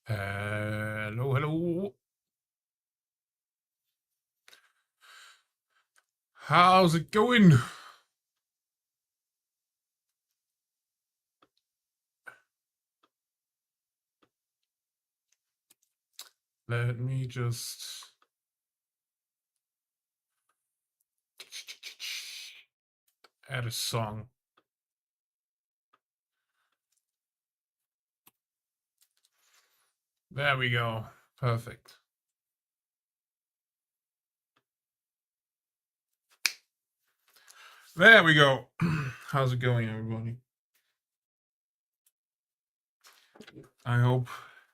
Hello, hello. How's it going? Let me just add a song. There we go. Perfect. There we go. How's it going, everybody? I hope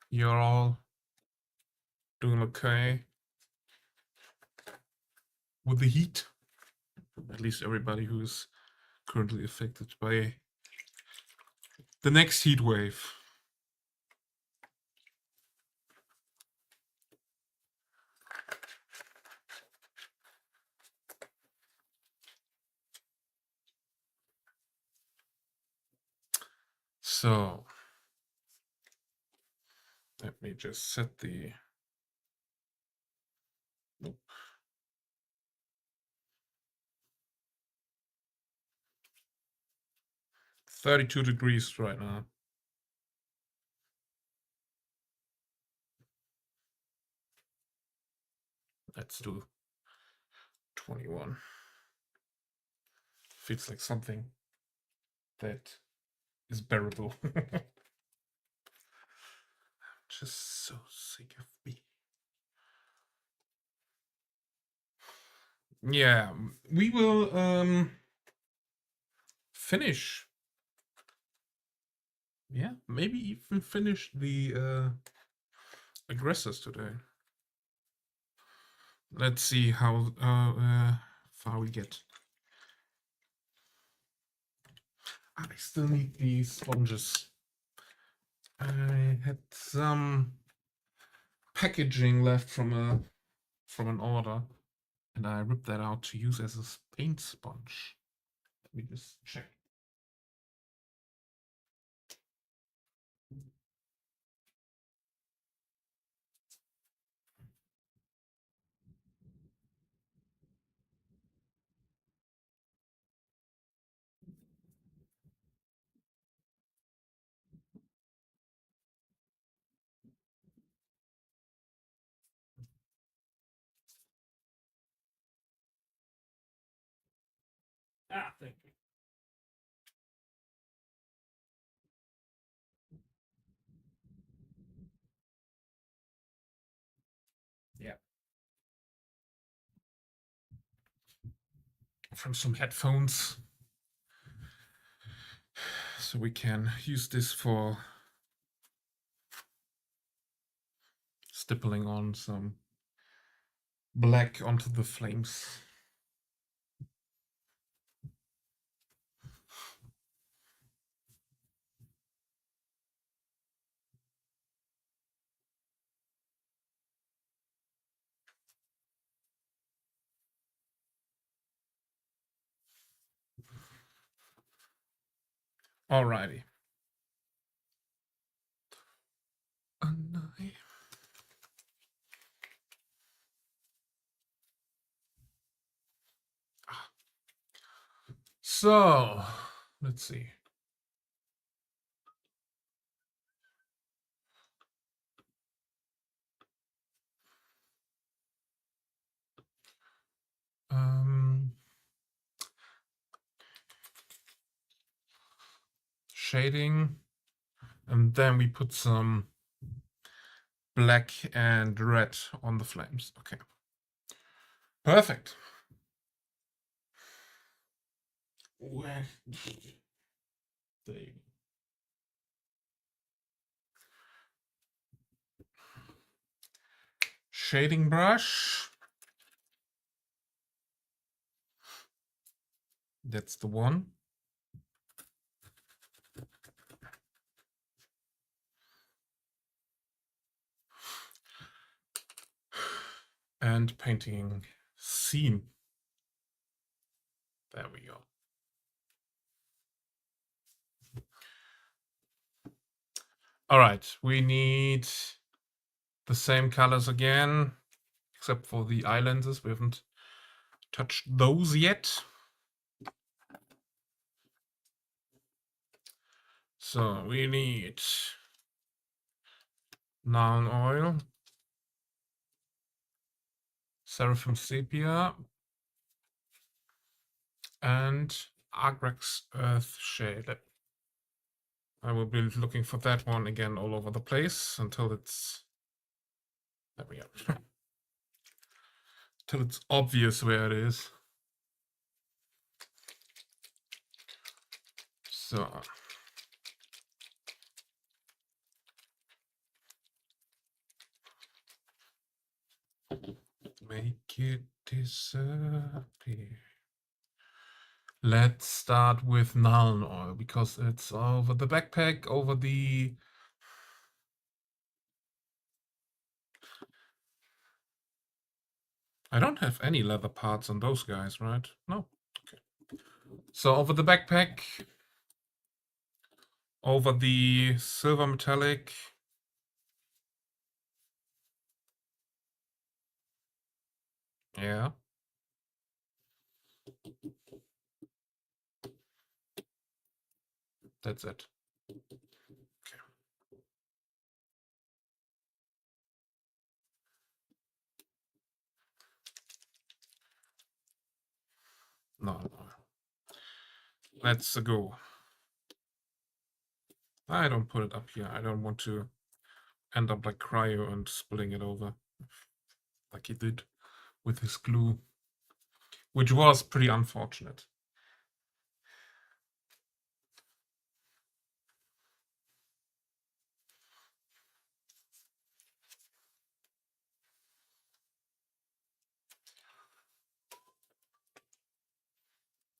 you're all doing okay with the heat. At least everybody who's currently affected by the next heat wave. So, let me just set the... Nope. 32 degrees right now. Let's do 21. Feels like something that is bearable. Just so sick of me. Yeah, we will finish. Yeah, maybe even finish the aggressors today. Let's see how far we get. I still need these sponges. I had some packaging left from an order, and I ripped that out to use as a paint sponge. Let me just check. Ah, thank you. Yeah. From some headphones. So we can use this for stippling on some black onto the flames. Alrighty. So, let's see. Shading, and then we put some black and red on the flames. Okay. Perfect. Where? There you go. Shading brush. That's the one. And painting scene. There we go. All right, we need the same colors again, except for the eye lenses. We haven't touched those yet. So we need Nuln Oil, Seraphim Sepia, and Agrax Earth Shade. I will be looking for that one again all over the place until it's... There we go. Till it's obvious where it is. So... Make it disappear. Let's start with Nuln Oil, because it's over the backpack, over the... I don't have any leather parts on those guys, right? No? Okay. So over the backpack, over the silver metallic. Yeah. That's it. Okay. No. Let's go. I don't put it up here. I don't want to end up like Cryo and spilling it over. Like he did with his glue. Which was pretty unfortunate.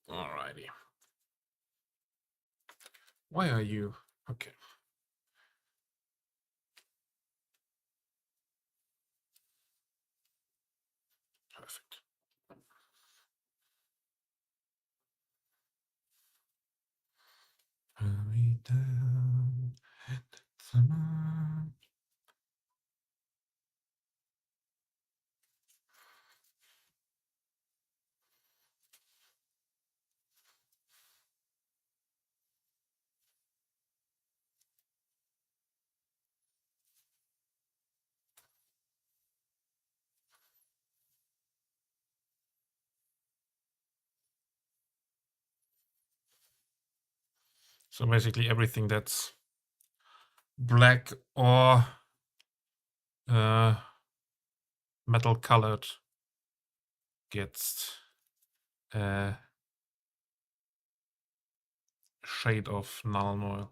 Alrighty. Why are you? Okay. Perfect. Hurry down. So basically everything that's black or metal colored gets a shade of Nuln Oil.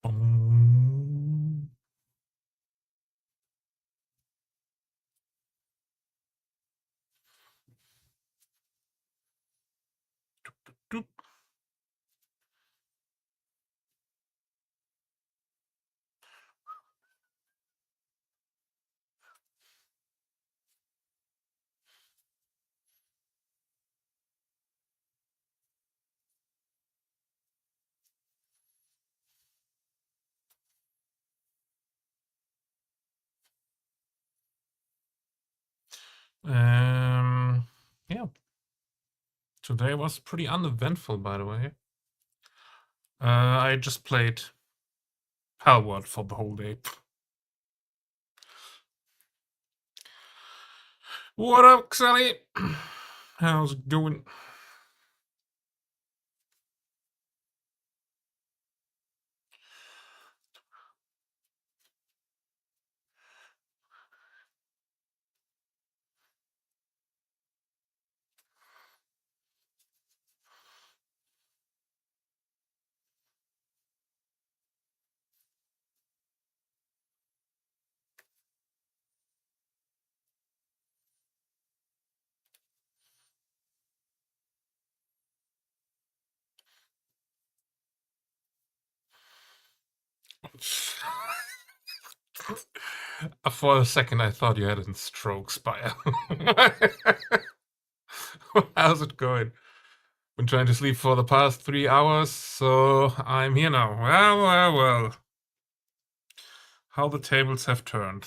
Boom. Doop. Yeah. Today was pretty uneventful, by the way. I just played Palworld for the whole day. What up, Sally? How's it going? For a second, I thought you had a stroke, Spire. How's it going? Been trying to sleep for the past 3 hours, so I'm here now. Well. How the tables have turned.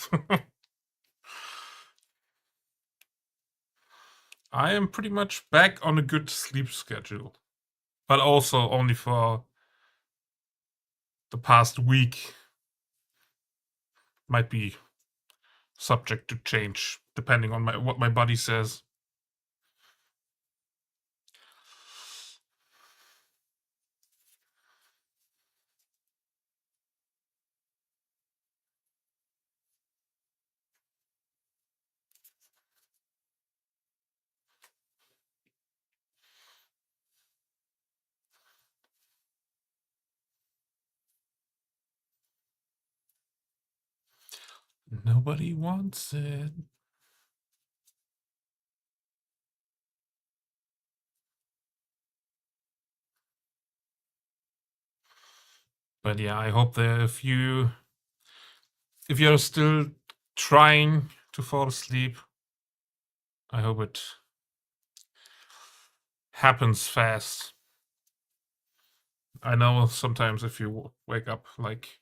I am pretty much back on a good sleep schedule, but also only for the past week. Might be subject to change depending on what my body says. Nobody wants it. But yeah, I hope that if you're still trying to fall asleep, I hope it happens fast. I know sometimes if you wake up like,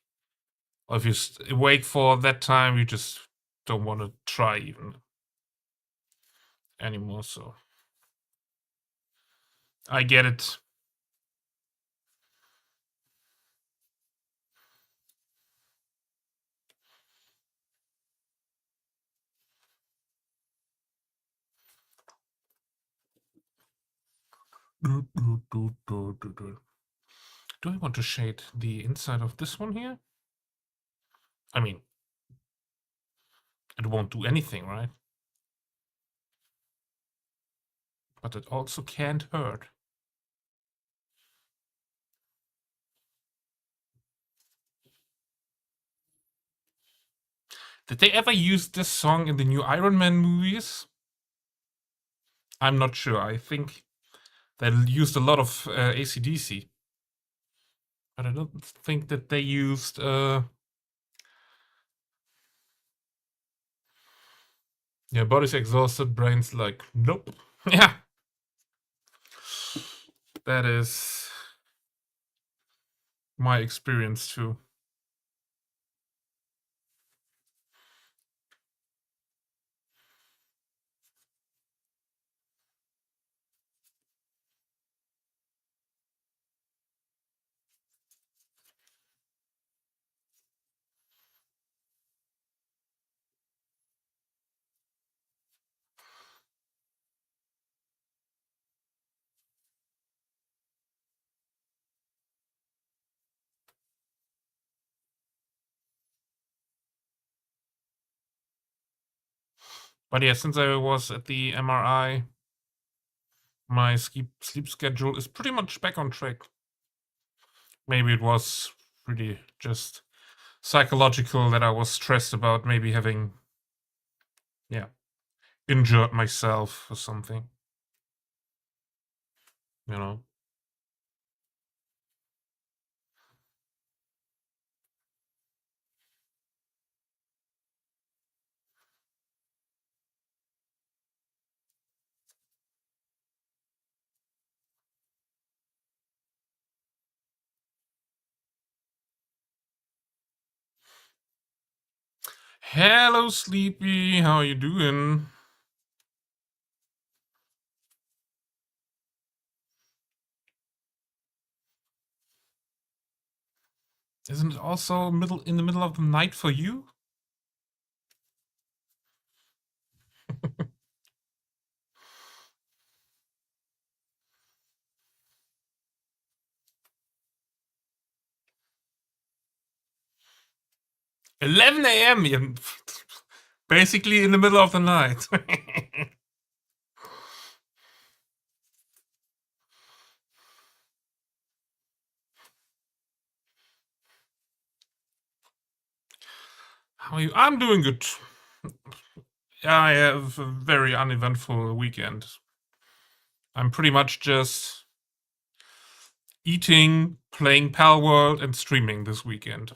or if you awake for that time, you just don't want to try even anymore. So I get it. Do I want to shade the inside of this one here? I mean, it won't do anything, right? But it also can't hurt. Did they ever use this song in the new Iron Man movies? I'm not sure. I think they used a lot of AC/DC. But I don't think that they used... Yeah, body's exhausted, brain's like, nope. Yeah. That is my experience too. But yeah, since I was at the MRI, my sleep schedule is pretty much back on track. Maybe it was really just psychological that I was stressed about maybe having, injured myself or something. You know? Hello, Sleepy. How you doing? Isn't it also in the middle of the night for you? $11 a.m. Basically in the middle of the night. How are you? I'm doing good. I have a very uneventful weekend. I'm pretty much just eating, playing Pal World, and streaming this weekend.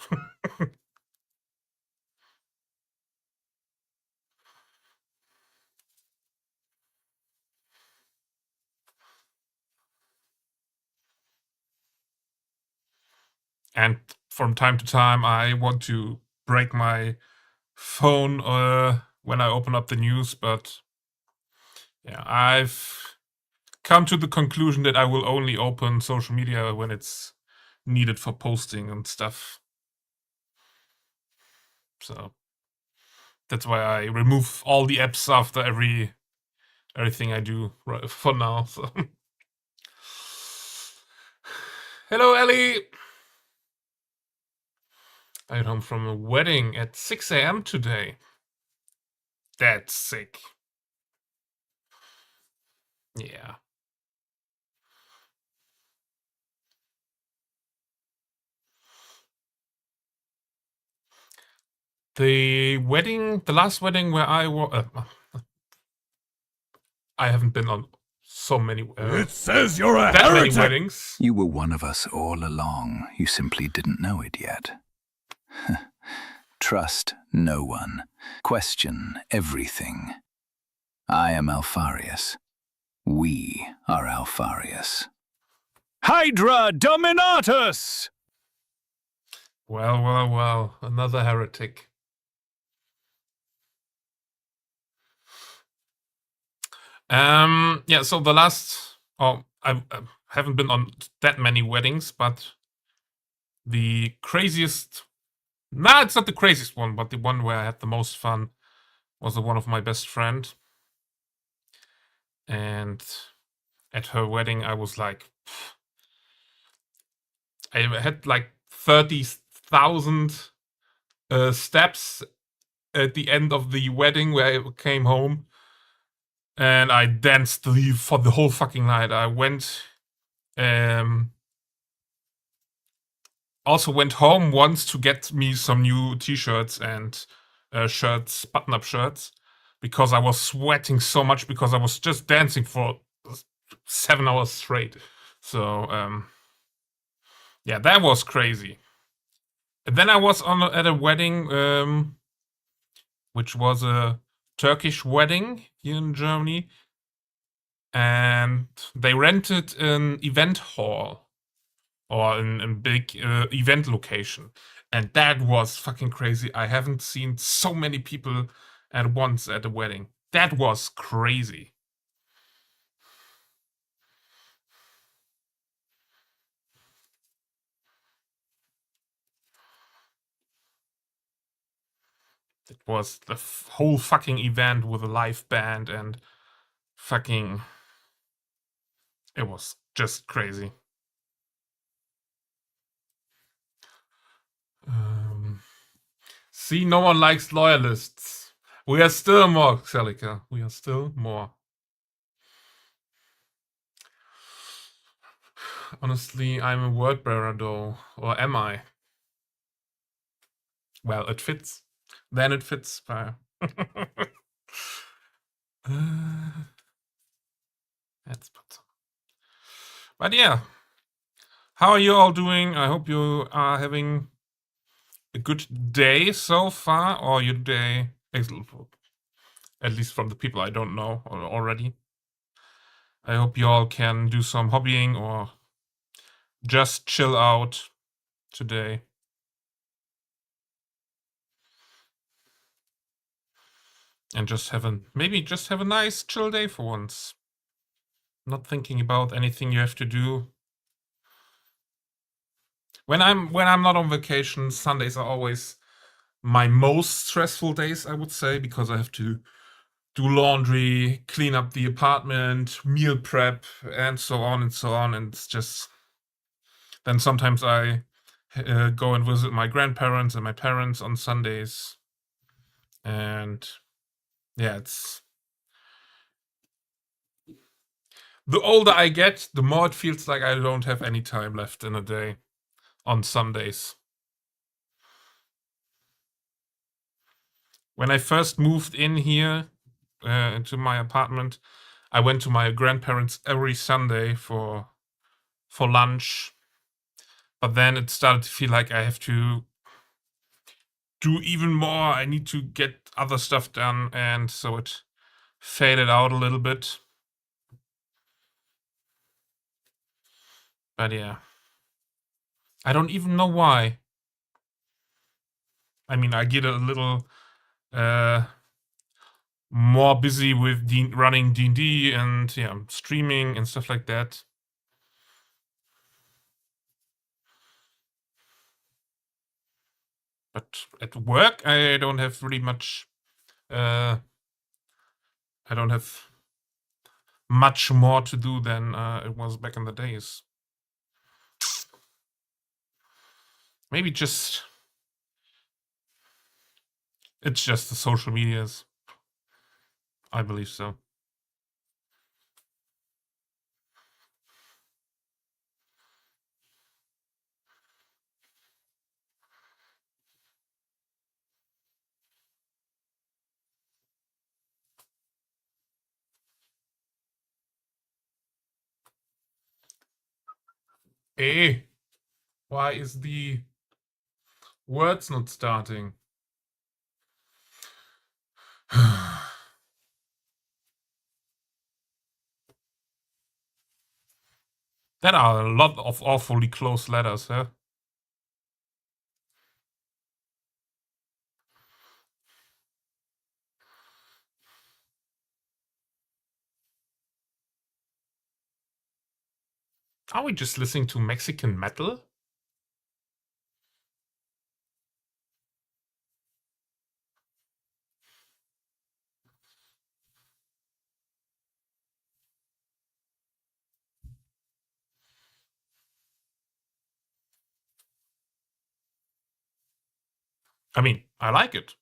And from time to time, I want to break my phone when I open up the news, but yeah, I've come to the conclusion that I will only open social media when it's needed for posting and stuff. So that's why I remove all the apps after everything I do for now. So hello, Ellie. I got home from a wedding at 6 a.m. today. That's sick. Yeah. The last wedding where I was, I haven't been on so many. It says you're a that heretic! Many weddings. You were one of us all along. You simply didn't know it yet. Trust no one. Question everything. I am Alfarius. We are Alfarius. Hydra Dominatus! Well, another heretic. Yeah, so the last, I haven't been on that many weddings, but the craziest, it's not the craziest one, but the one where I had the most fun was the one of my best friend. And at her wedding, I was like, I had like 30,000 steps at the end of the wedding where I came home. And I danced for the whole fucking night. I went, also went home once to get me some new t-shirts and shirts, button-up shirts, because I was sweating so much because I was just dancing for 7 hours straight. So, yeah, that was crazy. And then I was at a wedding, which was a Turkish wedding here in Germany. And they rented an event hall or a big event location. And that was fucking crazy. I haven't seen so many people at once at a wedding. That was crazy. It was the whole fucking event with a live band and fucking... It was just crazy. See, no one likes loyalists. We are still more, Celica. We are still more. Honestly, I'm a word bearer though. Or am I? Well, it fits. Then it fits. That's but yeah. How are you all doing? I hope you are having a good day so far, or your day, at least from the people I don't know already. I hope you all can do some hobbying or just chill out today. And maybe just have a nice chill day for once. Not thinking about anything you have to do. When I'm not on vacation, Sundays are always my most stressful days, I would say, because I have to do laundry, clean up the apartment, meal prep, and so on and so on. And it's just... Then sometimes I go and visit my grandparents and my parents on Sundays. And yeah, it's... The older I get, the more it feels like I don't have any time left in a day on Sundays. When I first moved in here into my apartment, I went to my grandparents every Sunday for lunch. But then it started to feel like I have to do even more. I need to get other stuff done, and so it faded out a little bit. But yeah. I don't even know why. I mean, I get a little more busy with running D&D and yeah, streaming and stuff like that. But at work, I don't have really much. I don't have much more to do than it was back in the days. Maybe just it's just the social medias. I believe so. Hey, why is the words not starting? That are a lot of awfully close letters, huh? Are we just listening to Mexican metal? I mean, I like it.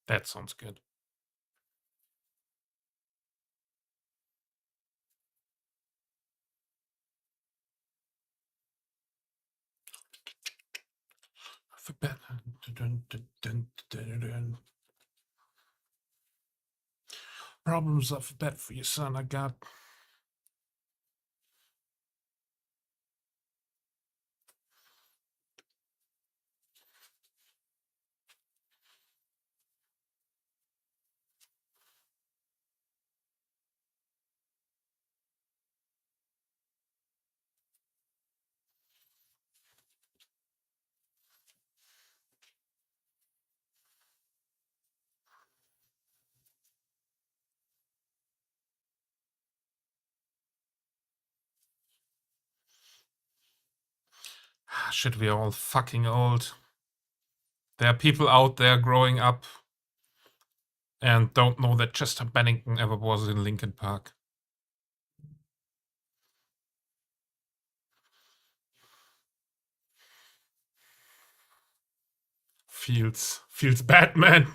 That sounds good. Problems alphabet for your son, I got. Shit, we're all fucking old. There are people out there growing up and don't know that Chester Bennington ever was in Linkin Park. Feels bad, man.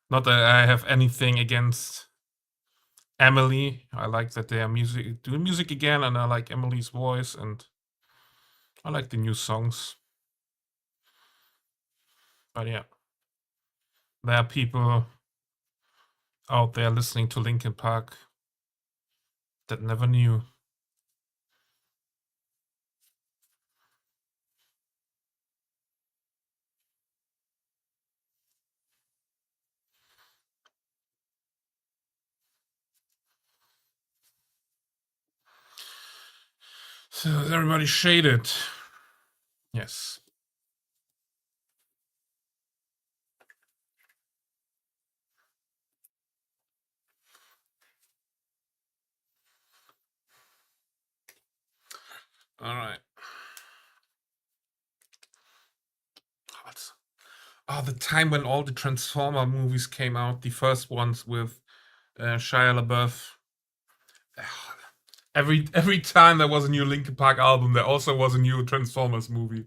Not that I have anything against Emily. I like that they are doing music again, and I like Emily's voice, and I like the new songs. But yeah, there are people out there listening to Linkin Park that never knew. So is everybody shaded? Yes. All right. The time when all the Transformer movies came out, the first ones with Shia LaBeouf. Every time there was a new Linkin Park album, there also was a new Transformers movie.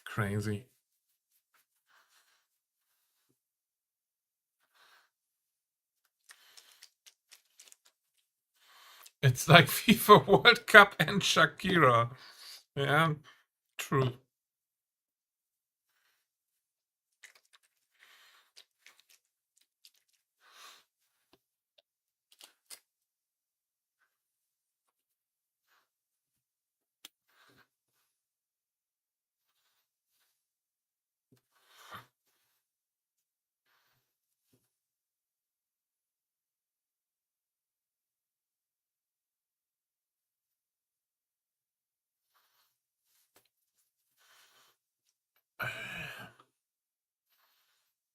Crazy. It's like FIFA World Cup and Shakira. Yeah, true.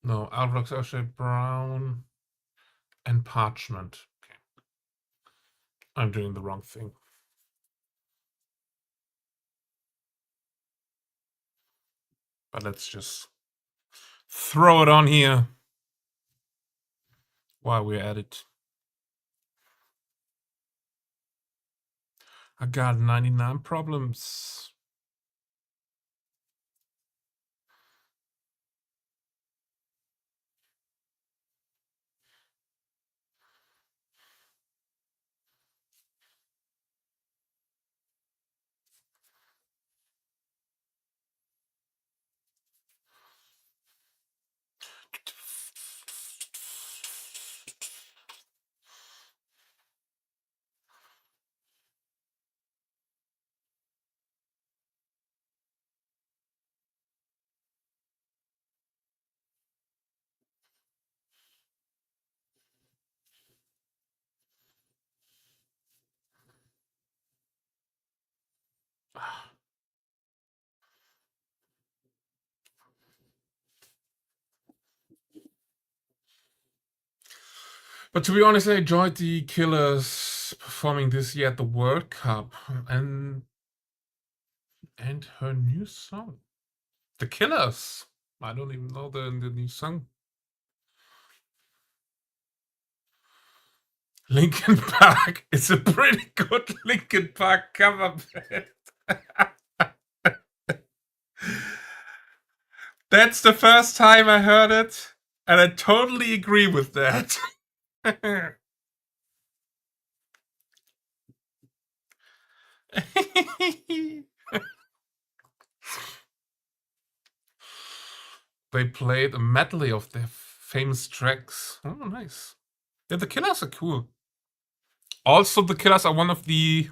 No, Outlooks O'Shea Brown and Parchment. Okay. I'm doing the wrong thing. But let's just throw it on here while we're at it. I got 99 problems. But to be honest, I enjoyed the Killers performing this year at the World Cup and her new song. The Killers. I don't even know the new song. Linkin Park. It's a pretty good Linkin Park cover band. That's the first time I heard it, and I totally agree with that. They played a medley of their famous tracks. Oh, nice. Yeah, the Killers are cool. Also, the Killers are one of the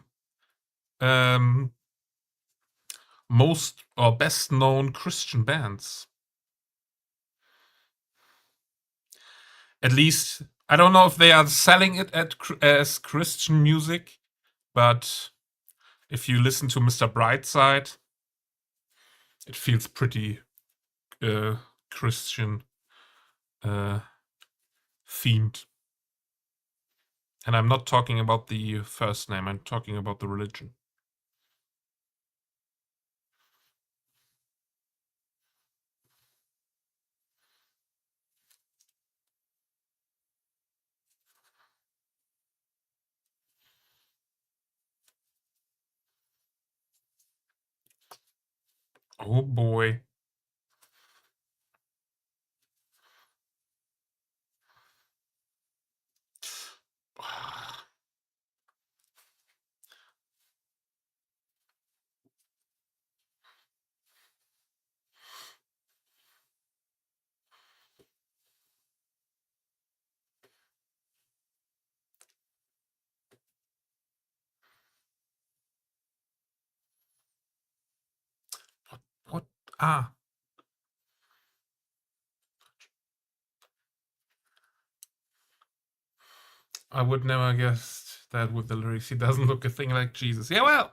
most or best known Christian bands. At least, I don't know if they are selling it as Christian music, but if you listen to Mr. Brightside, it feels pretty Christian themed. And I'm not talking about the first name, I'm talking about the religion. Oh boy. What? Ah. I would never guess that with the lyrics. He doesn't look a thing like Jesus. Yeah, well,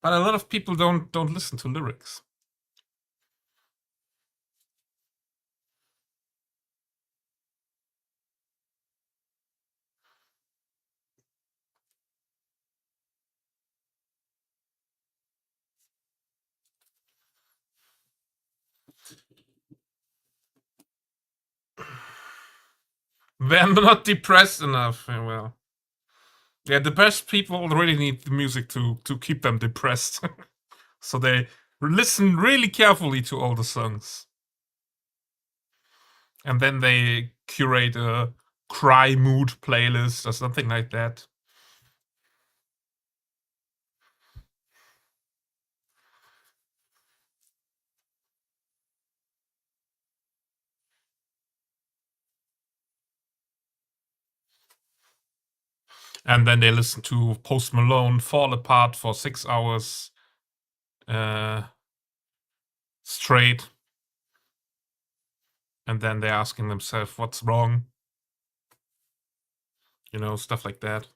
but a lot of people don't listen to lyrics. They're not depressed enough. Well, yeah, depressed people really need the music to keep them depressed. So they listen really carefully to all the songs. And then they curate a cry mood playlist or something like that. And then they listen to Post Malone Fall Apart for 6 hours straight. And then they're asking themselves, what's wrong? You know, stuff like that.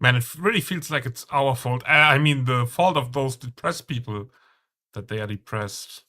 Man, it really feels like it's our fault. I mean, the fault of those depressed people that they are depressed.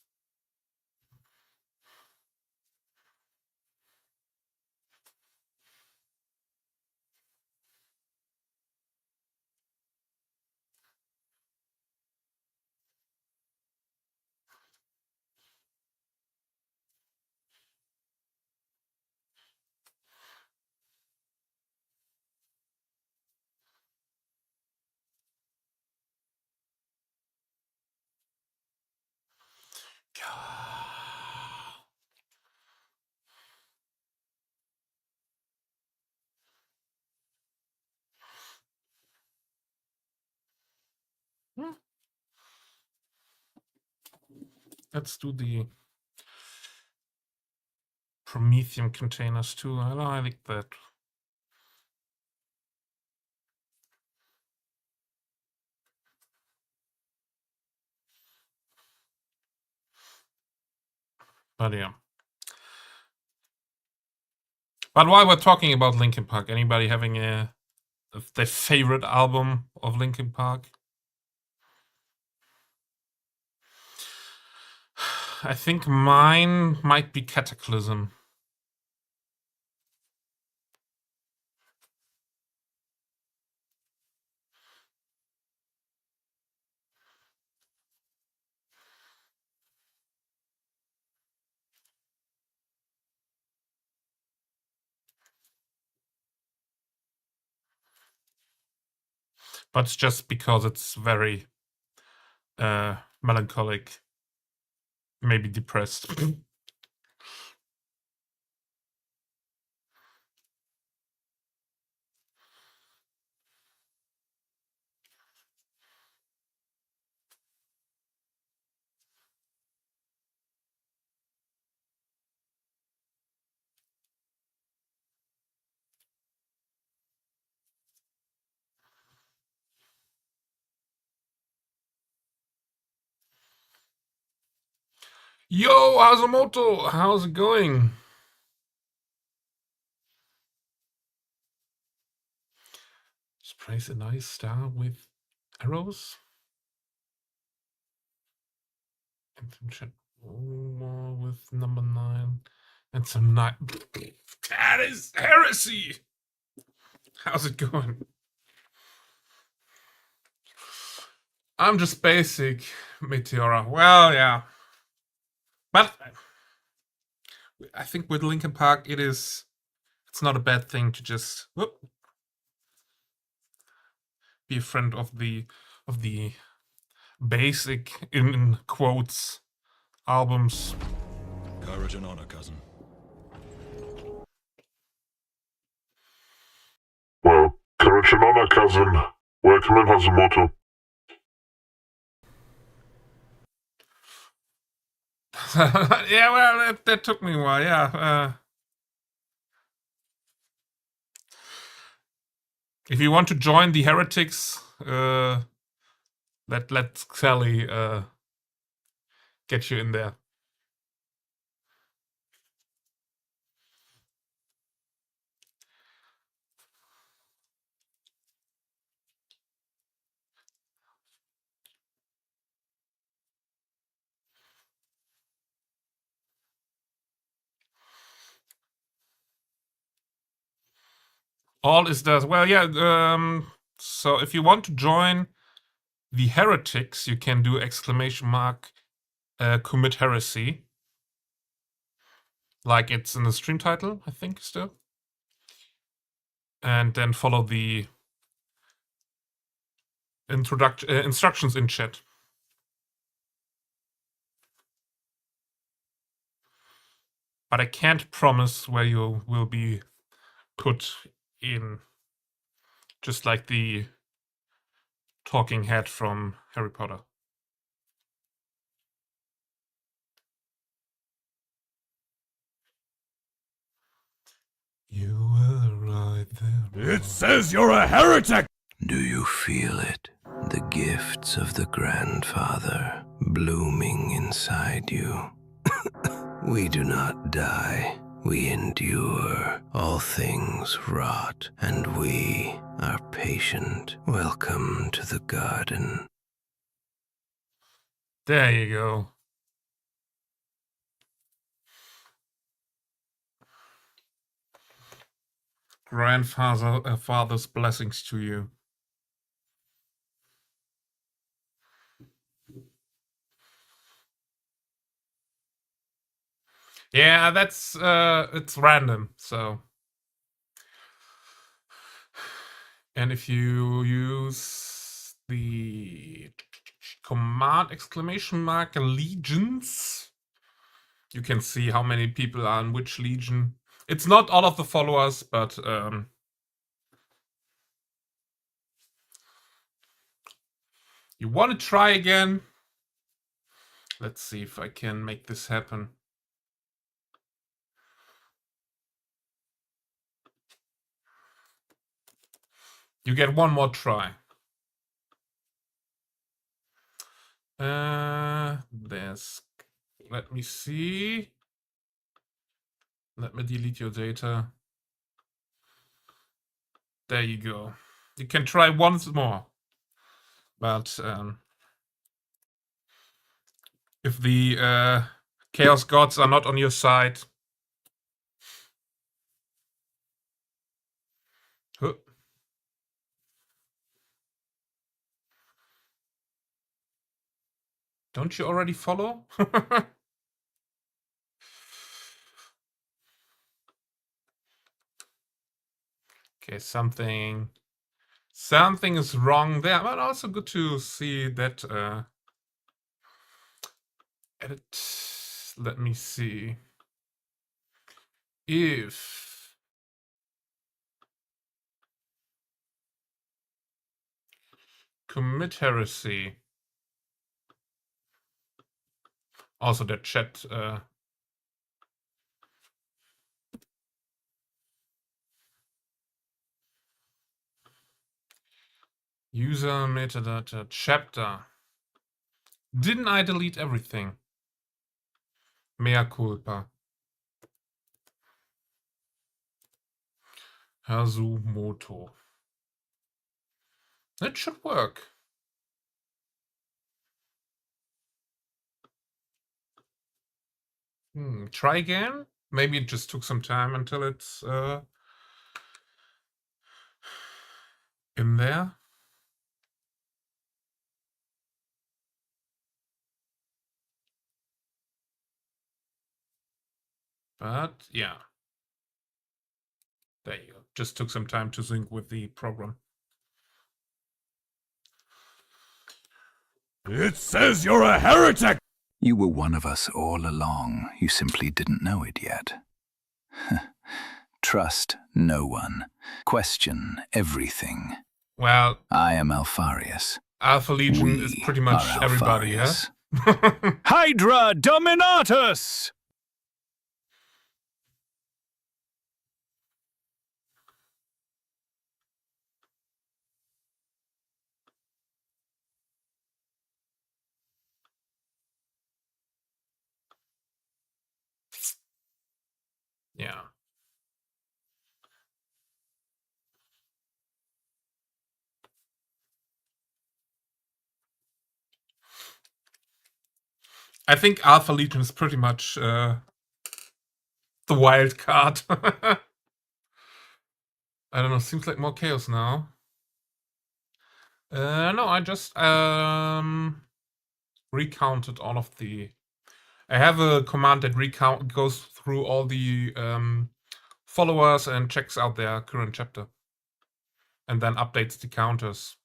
Let's do the Prometheum containers too. I like that. But yeah. But while we're talking about Linkin Park, anybody having their favorite album of Linkin Park? I think mine might be Cataclysm. But it's just because it's very melancholic, maybe depressed. Yo, Azumoto, how's it going? Sprays a nice star with arrows. And some shit with number 9. And some 9. That is heresy! How's it going? I'm just basic, Meteora. Well, yeah. But I think with Linkin Park, it's not a bad thing to just be a friend of the basic, in quotes, albums. Courage and honor, cousin. Well, courage and honor, cousin. Welcome in, Hazumoto. Yeah, well, that took me a while, yeah. If you want to join the heretics, let Sally get you in there. All is there. Well, yeah. So if you want to join the heretics, you can do ! Commit heresy. Like it's in the stream title, I think, still. And then follow the instructions in chat. But I can't promise where you will be put in. Just like the talking head from Harry Potter. You were right there. It says you're a heretic! Do you feel it? The gifts of the grandfather blooming inside you. We do not die. We endure. All things rot, and we are patient. Welcome to the garden. There you go. Father's blessings to you. Yeah, that's it's random, so. And if you use the command ! legions, you can see how many people are in which legion. It's not all of the followers, but you want to try again? Let's see if I can make this happen. You get one more try. There's. Let me see. Let me delete your data. There you go. You can try once more. But if the Chaos Gods are not on your side. Huh. Don't you already follow? Okay, something is wrong there, but also good to see that edit. Let me see if commit heresy. Also the chat user metadata chapter. Didn't I delete everything? Mea culpa. Hazumoto. That should work. Try again? Maybe it just took some time until it's in there. But yeah. There you go. Just took some time to sync with the program. It says you're a heretic! You were one of us all along. You simply didn't know it yet. Trust no one. Question everything. Well, I am Alfarius. Alpha Legion is We pretty much are everybody, yeah? Alfarius. Hydra Dominatus! Yeah. I think Alpha Legion is pretty much the wild card. I don't know, seems like more chaos now. No, I just recounted all of the... I have a command that goes through all the followers and checks out their current chapter. And then updates the counters.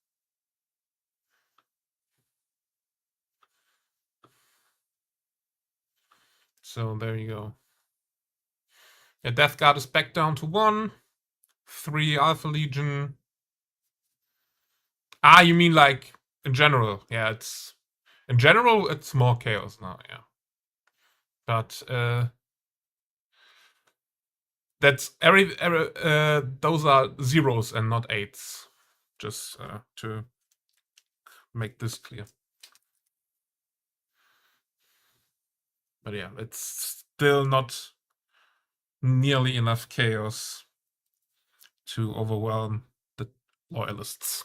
So there you go. Yeah, Death Guard is back down to 1. 3 Alpha Legion. Ah, you mean like in general? Yeah, it's in general it's more chaos now. Yeah, but that's those are zeros and not 8s. Just to make this clear. But yeah, it's still not nearly enough chaos to overwhelm the loyalists.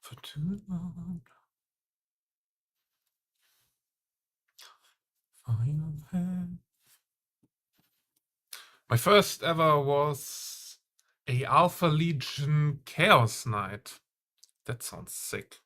For too long, my first ever was a Alpha Legion Chaos Knight. That sounds sick.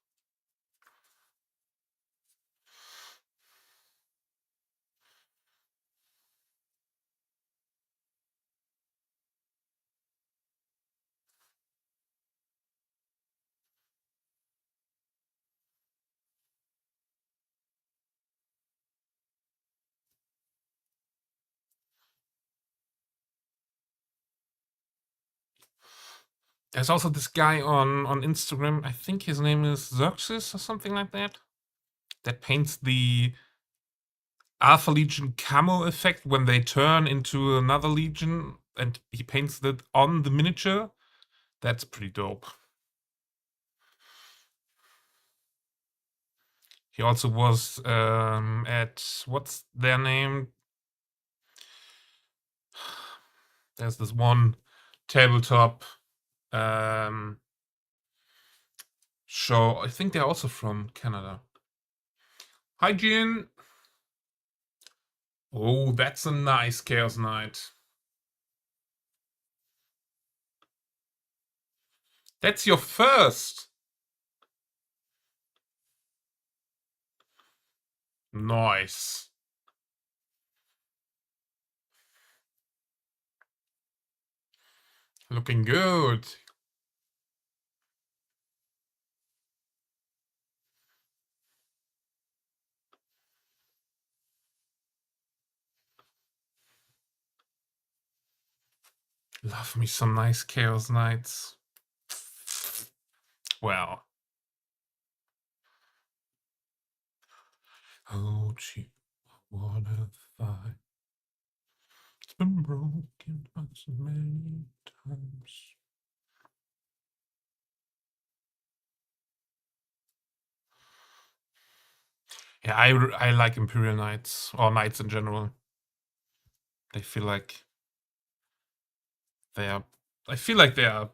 There's also this guy on Instagram, I think his name is Xerxes or something like that, that paints the Alpha Legion camo effect when they turn into another Legion, and he paints that on the miniature. That's pretty dope. He also was at, what's their name? There's this one tabletop show. I think they're also from Canada. Hi, Jin. Oh, that's a nice Chaos Knight. That's your first. Nice. Looking good. Love me some nice Chaos Knights. Well. Oh, gee, what if it's been broken so many times. Yeah, I like Imperial Knights, or Knights in general. They feel like they are... I feel like they are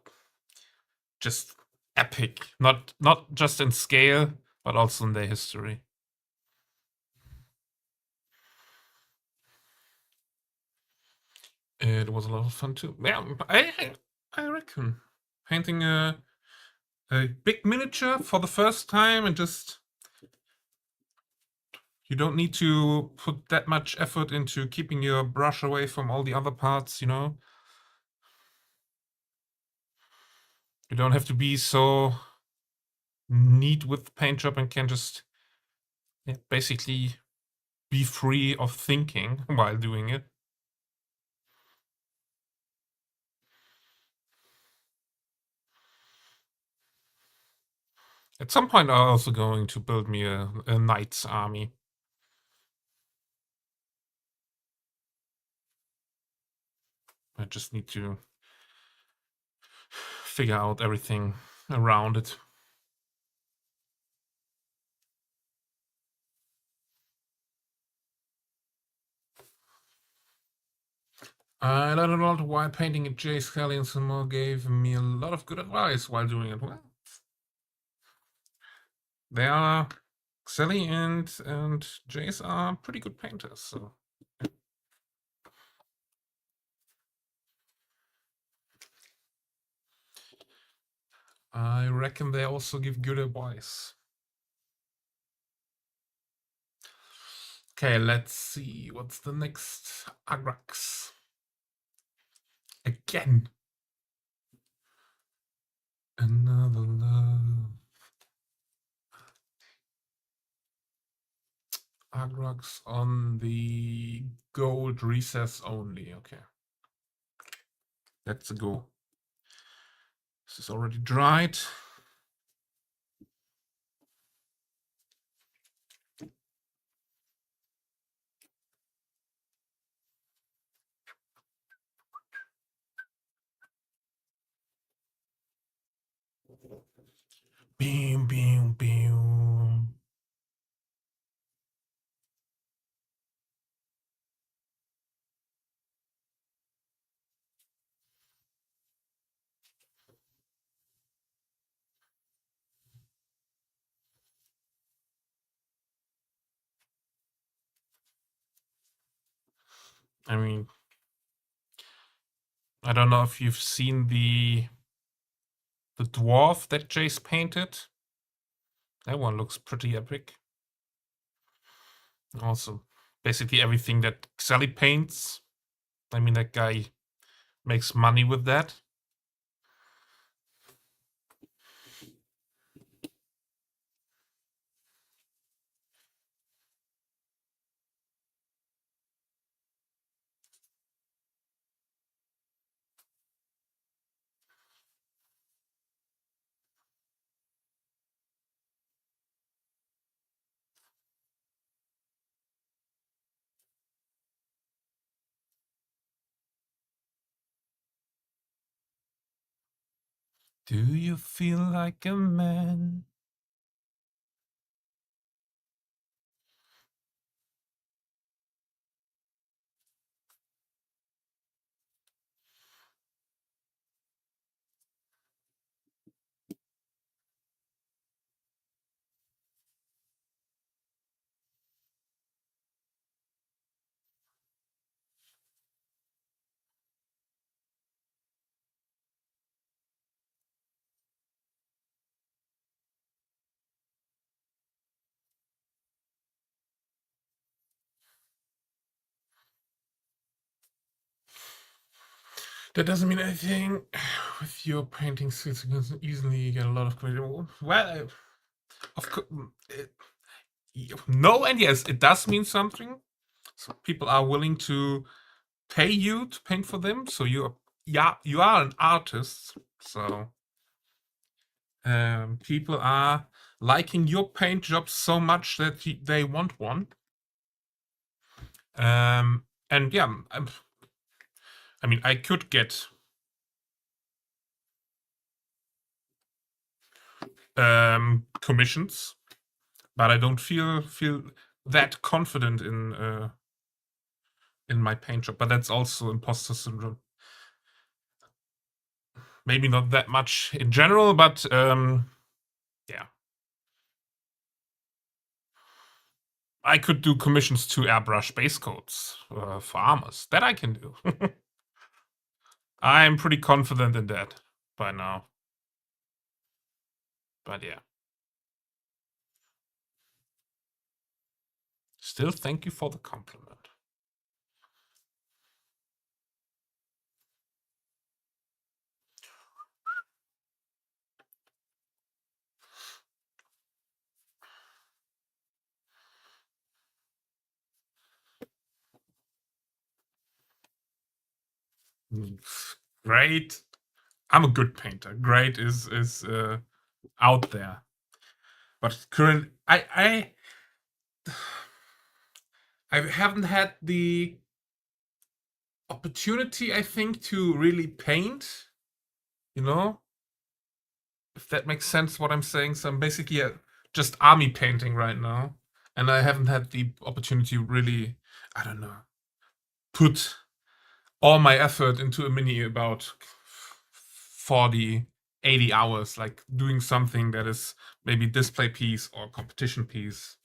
just epic. Not just in scale, but also in their history. It was a lot of fun too. Yeah, I reckon painting a big miniature for the first time, and just you don't need to put that much effort into keeping your brush away from all the other parts, you know. You don't have to be so neat with the paint job, and can just basically be free of thinking while doing it. At some point, I'm also going to build me a Knight's army. I just need to figure out everything around it. I learned a lot while painting at Jay Scallion, and more gave me a lot of good advice while doing it. Well, They are Sally and Jace are pretty good painters. So I reckon they also give good advice. Okay, let's see. What's the next? Agrax. Again. Another love. Agrax on the gold recess only. Okay. Let's go. This is already dried. Beam, beam, beam. I mean, I don't know if you've seen the dwarf that Jace painted. That one looks pretty epic. Also, basically everything that Sally paints. I mean, that guy makes money with that. Do you feel like a man? That doesn't mean anything. With your painting skills, you can easily get a lot of credit. Well, of course, no and yes, it does mean something. So people are willing to pay you to paint for them. So you are an artist. So people are liking your paint job so much that they want one. And yeah, I mean, I could get commissions, but I don't feel that confident in my paint job. But that's also imposter syndrome. Maybe not that much in general, but yeah. I could do commissions to airbrush base coats for armors. That I can do. I'm pretty confident in that by now. But yeah. Still, thank you for the compliment. Great. I'm a good painter. Great is out there. But current I haven't had the opportunity, I think, to really paint, you know? If that makes sense what I'm saying. So I'm basically just army painting right now. And I haven't had the opportunity to really, I don't know, put all my effort into a mini about 40 80 hours, like doing something that is maybe display piece or competition piece.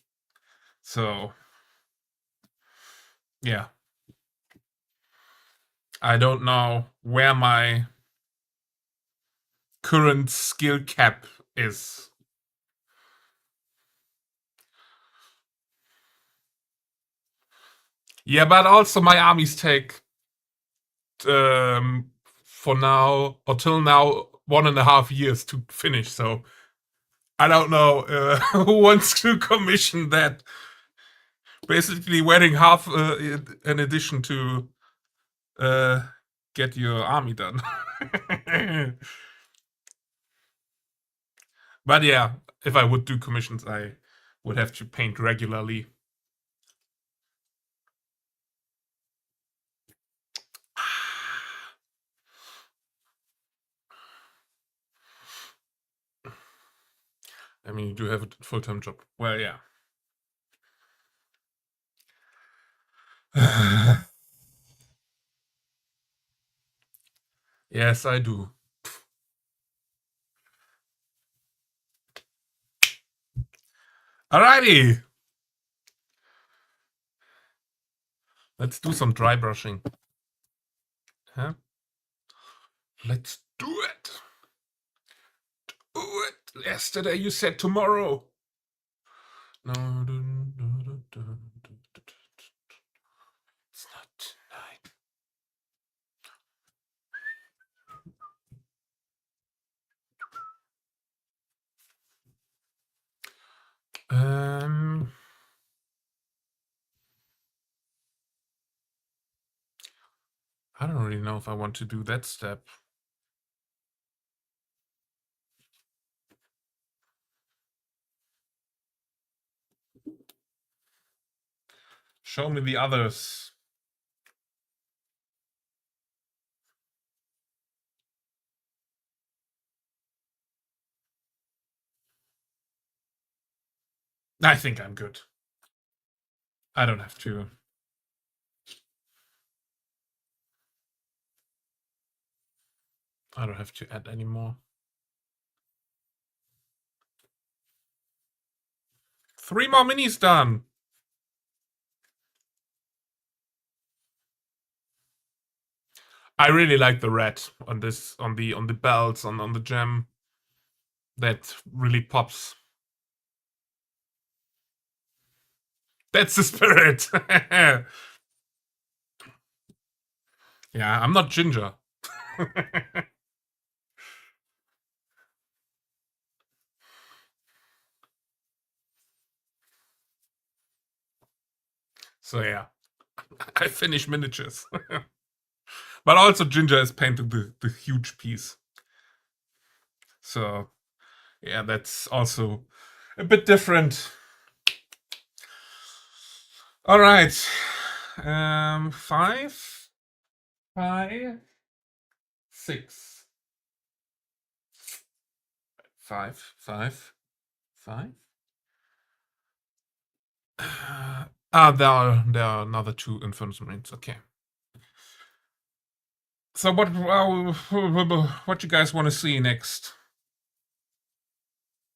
So yeah, I don't know where my current skill cap is. Yeah, but also my armies take for now or till now 1.5 years to finish. So I don't know who wants to commission that. Basically, waiting half an edition to get your army done. But yeah, if I would do commissions, I would have to paint regularly. I mean, you do have a full-time job. Well, yeah. Yes, I do. Alrighty. Let's do some dry brushing. Huh? Let's do it. Do it. Yesterday you said tomorrow. No, it's not tonight. I don't really know if I want to do that step. Show me the others. I think I'm good. I don't have to. I don't have to add any more. 3 more minis done. I really like the red on this, on the belts, on the gem. That really pops. That's the spirit. Yeah, I'm not ginger. So yeah, I finish miniatures. But also ginger is painted the huge piece. So yeah, that's also a bit different. All right. 5, 5, 6. 5, 5, 5. There are another 2 Infernus Marines. Okay. So what you guys want to see next?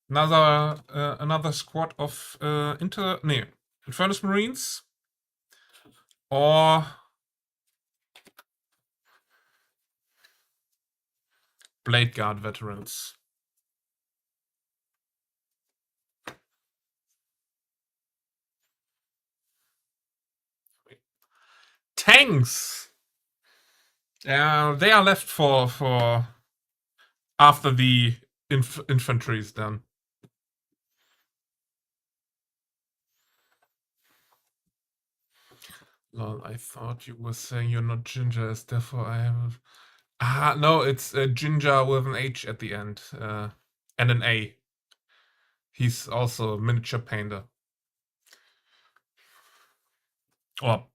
Another squad of Infernus Marines, or Blade Guard veterans? Tanks. They are left for after the infantry is done. Lol, I thought you were saying you're not ginger, therefore I have. No, it's ginger with an H at the end and an A. He's also a miniature painter. Or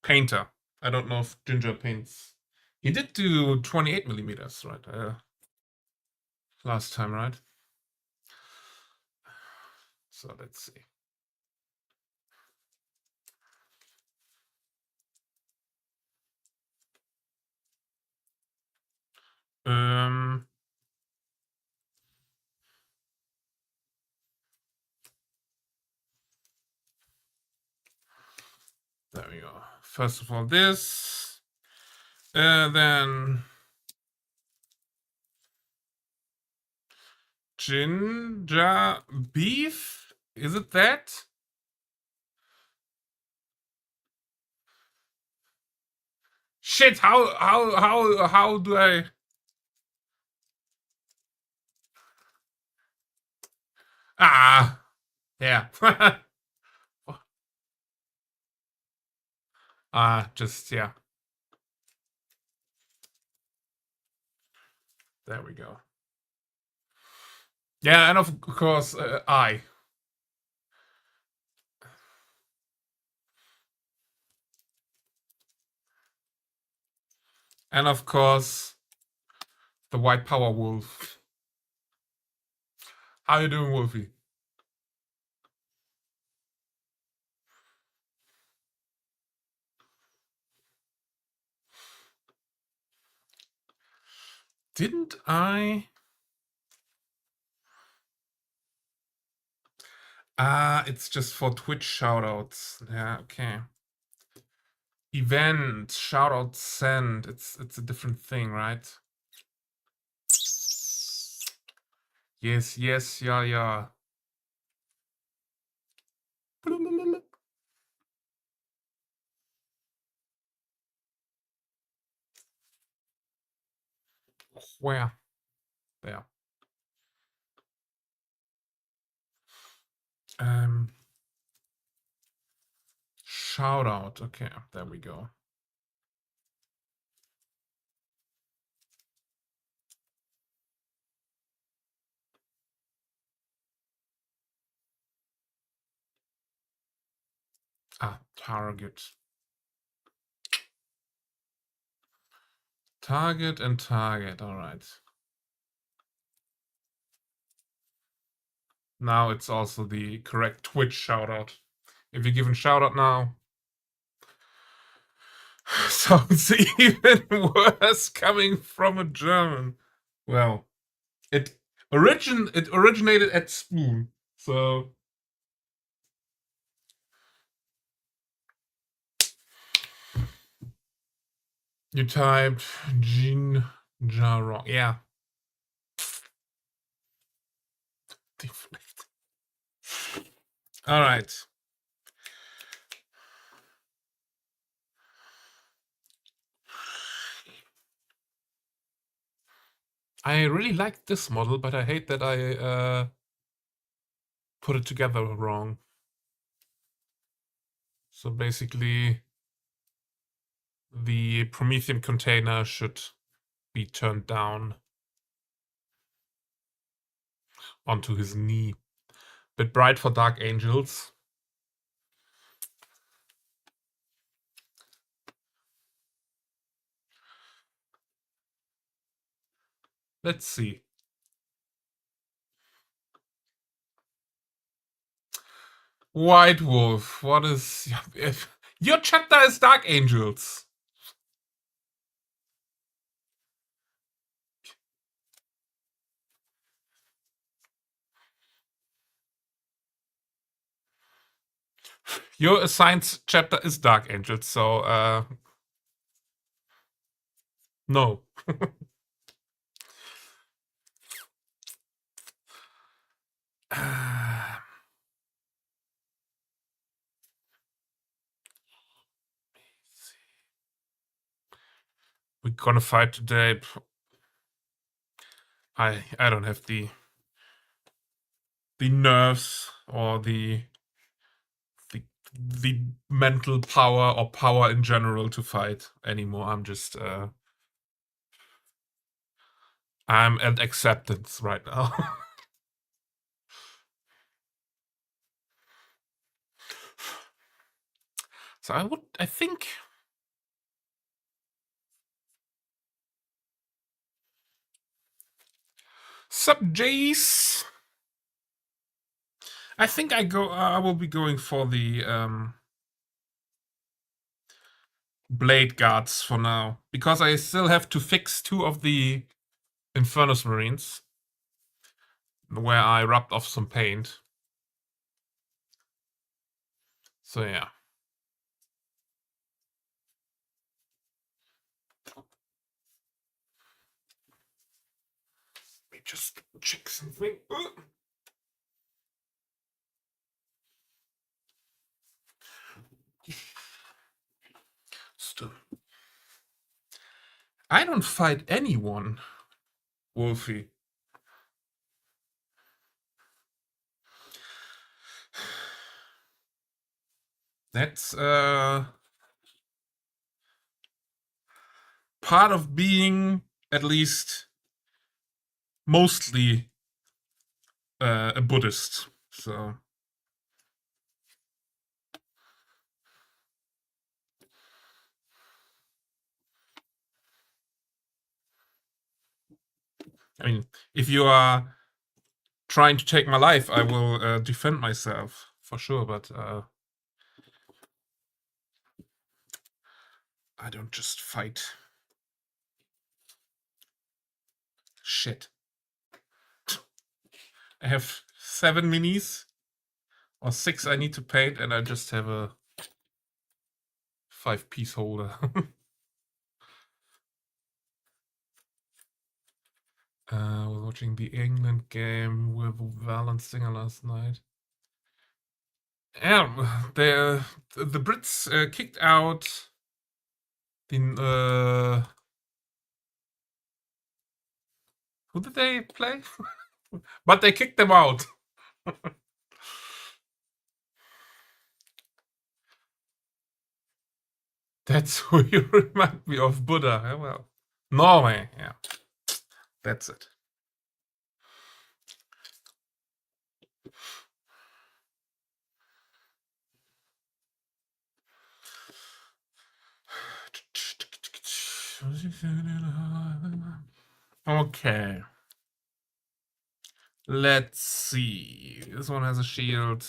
painter. I don't know if ginger paints. He did do 28 millimeters, right? Last time, right? So let's see. we go. First of all, this. Then ginger beef. Is it that? Shit! How do I? Ah, yeah. Just yeah. There we go. Yeah, and of course, I. And of course, the white power wolf. How you doing, Wolfie? Didn't I? It's just for Twitch shoutouts. Yeah, okay. Event, shoutout send. It's a different thing, right? Yes, yeah. Where? There. Shout out. Okay, there we go. Target. Target and target. All right. Now it's also the correct Twitch shoutout. If you give a shoutout now, sounds even worse coming from a German. Well, it originated at Spoon, so you typed Jean Jarron. Yeah. Deflect. All right. I really like this model, but I hate that I put it together wrong. So basically, the Promethean container should be turned down onto his knee. Bit bright for Dark Angels. Let's see. White Wolf, what is... If your chapter is Dark Angels. Your assigned chapter is Dark Angels, so no. We're gonna fight today. I don't have the nerves or the mental power or power in general to fight anymore. I'm just I'm at acceptance right now. So I think Sup Jace. I think I will be going for the Blade Guards for now, because I still have to fix 2 of the Infernus Marines where I rubbed off some paint. So yeah. just check something. Still. I don't fight anyone, Wolfie. That's part of being, at least mostly, a Buddhist. So I mean, if you are trying to take my life, I will defend myself for sure, but I don't just fight. Shit. I have 7 minis or 6 I need to paint, and I just have a 5-piece holder. I was watching the England game with Valence Singer last night. Yeah, the Brits kicked out the who did they play? But they kicked them out. That's who you remind me of, Buddha. Yeah, well, Norway. Yeah, that's it. Okay. Let's see. This one has a shield.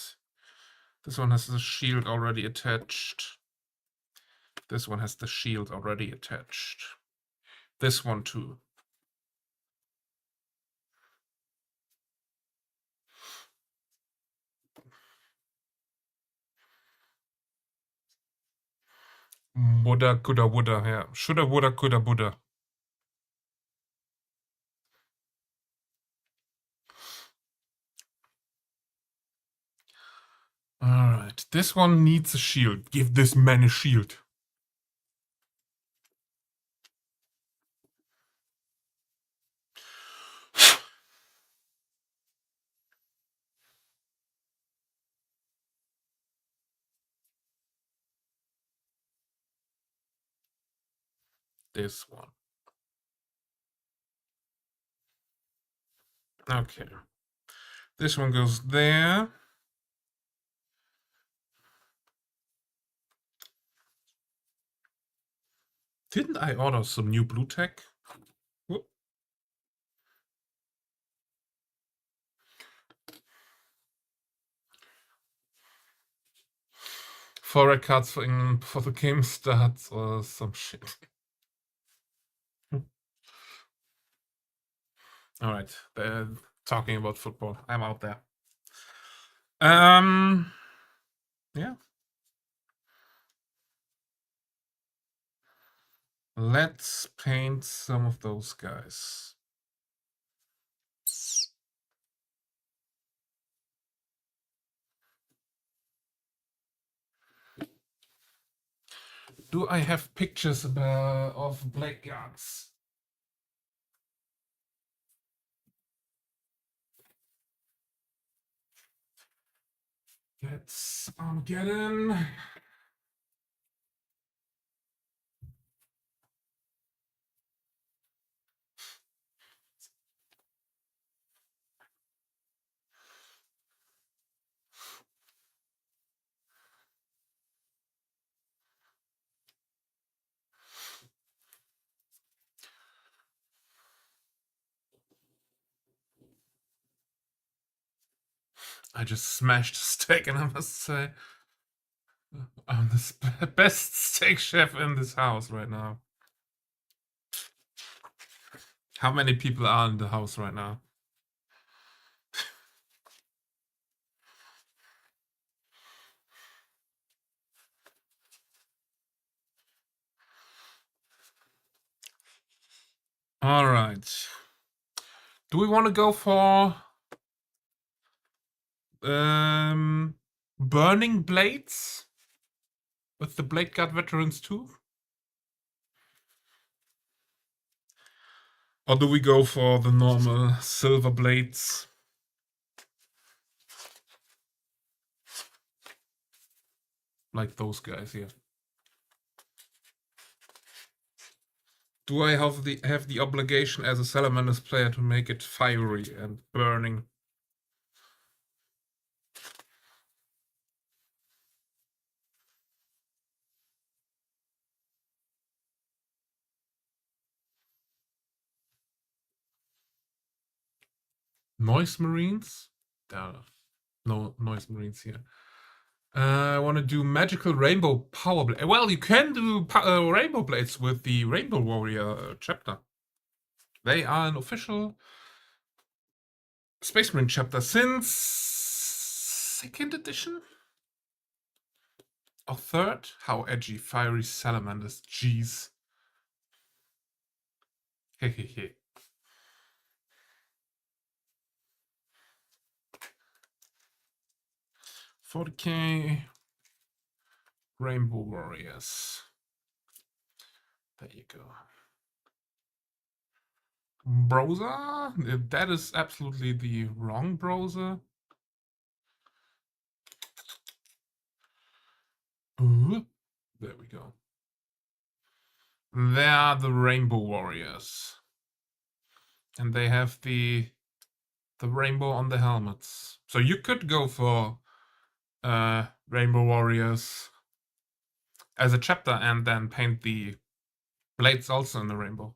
This one has the shield already attached. This one has the shield already attached. This one too. Woulda, coulda, woulda, yeah. Shoulda, woulda, coulda, Buddha. Alright, this one needs a shield. Give this man a shield. This one. Okay. This one goes there. Didn't I order some new blue tech? Whoop. Foreign cards for England before the game starts or some shit. Alright, they're talking about football. I'm out there. Yeah. Let's paint some of those guys. Do I have pictures of blackguards? Let's get in. I just smashed a steak, and I must say, I'm the best steak chef in this house right now. How many people are in the house right now? All right. Do we want to go for burning blades with the Blade Guard veterans too? Or do we go for the normal silver blades? Like those guys here. Do I have the obligation as a Salamanders player to make it fiery and burning? Noise Marines? There are no Noise Marines here. I want to do magical rainbow power blade. Well, you can do rainbow blades with the Rainbow Warrior chapter. They are an official Space Marine chapter since 2nd edition? Or 3rd? How edgy. Fiery Salamanders. Jeez. Hehehe. $40K. Rainbow Warriors. There you go. Browser? That is absolutely the wrong browser. Ooh, there we go. They are the Rainbow Warriors. And they have the rainbow on the helmets. So you could go for Rainbow Warriors as a chapter and then paint the blades also in the rainbow.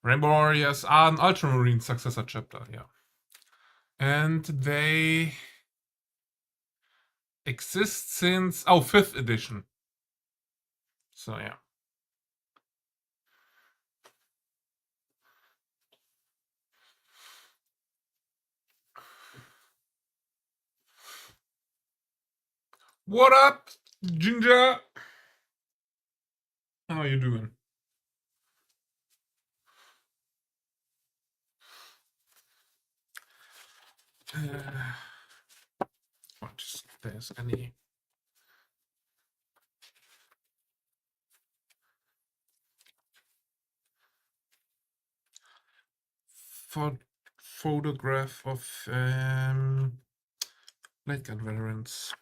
Rainbow Warriors are an Ultramarine successor chapter, yeah. And they exist since 5th edition. So yeah. What up, Ginger? How are you doing? What if there's any photograph of Blade Guard veterans.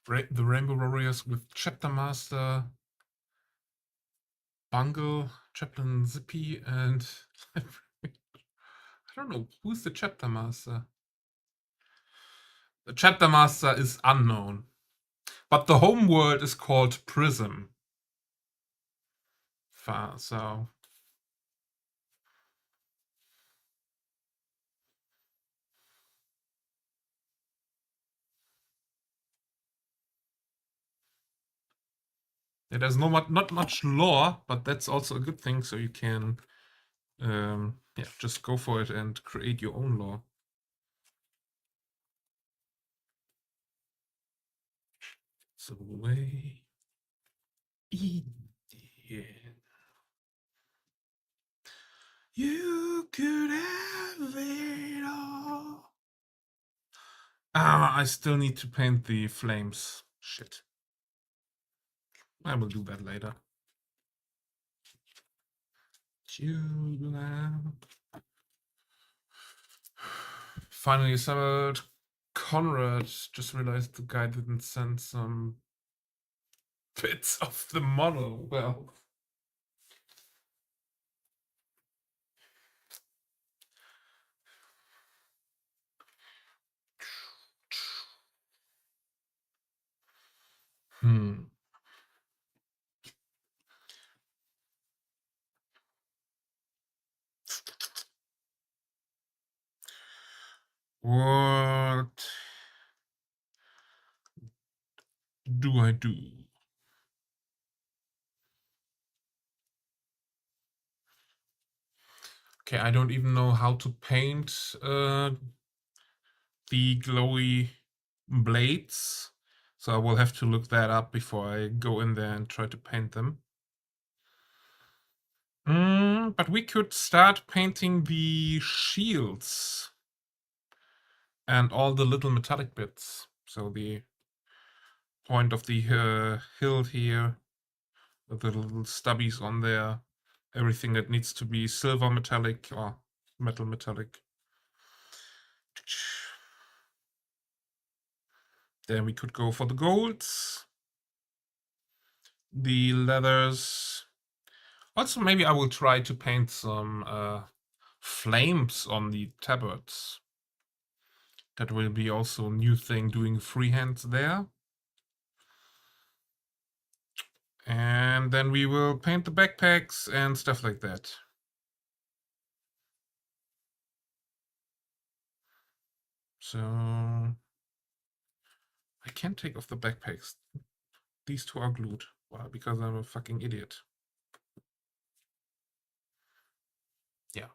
The Rainbow Warriors with Chapter Master, Bungle, Chaplain Zippy, and I don't know, who's the Chapter Master? The Chapter Master is unknown, but the home world is called Prism. So there's not much lore, but that's also a good thing. So you can, yeah, just go for it and create your own lore. So way, you could have it all. I still need to paint the flames. Shit. I will do that later. Finally assembled. Conrad, just realized the guy didn't send some bits of the model. Well, what do I do? Okay, I don't even know how to paint the glowy blades. So I will have to look that up before I go in there and try to paint them. But we could start painting the shields and all the little metallic bits. So the point of the hilt here, with the little stubbies on there, everything that needs to be silver metallic or metal metallic. Then we could go for the golds, the leathers. Also, maybe I will try to paint some flames on the tabards. That will be also a new thing, doing freehands there. And then we will paint the backpacks and stuff like that. So I can't take off the backpacks. These two are glued. Well, because I'm a fucking idiot. Yeah.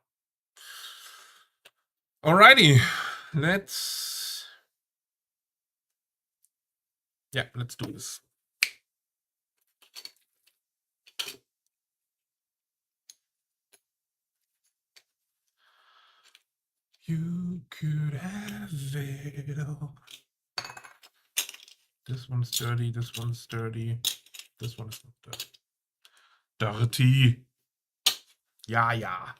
Alrighty, let's do this. You could have it all. This one's dirty, this one's dirty, this one is not dirty. Dirty. Yeah, yeah.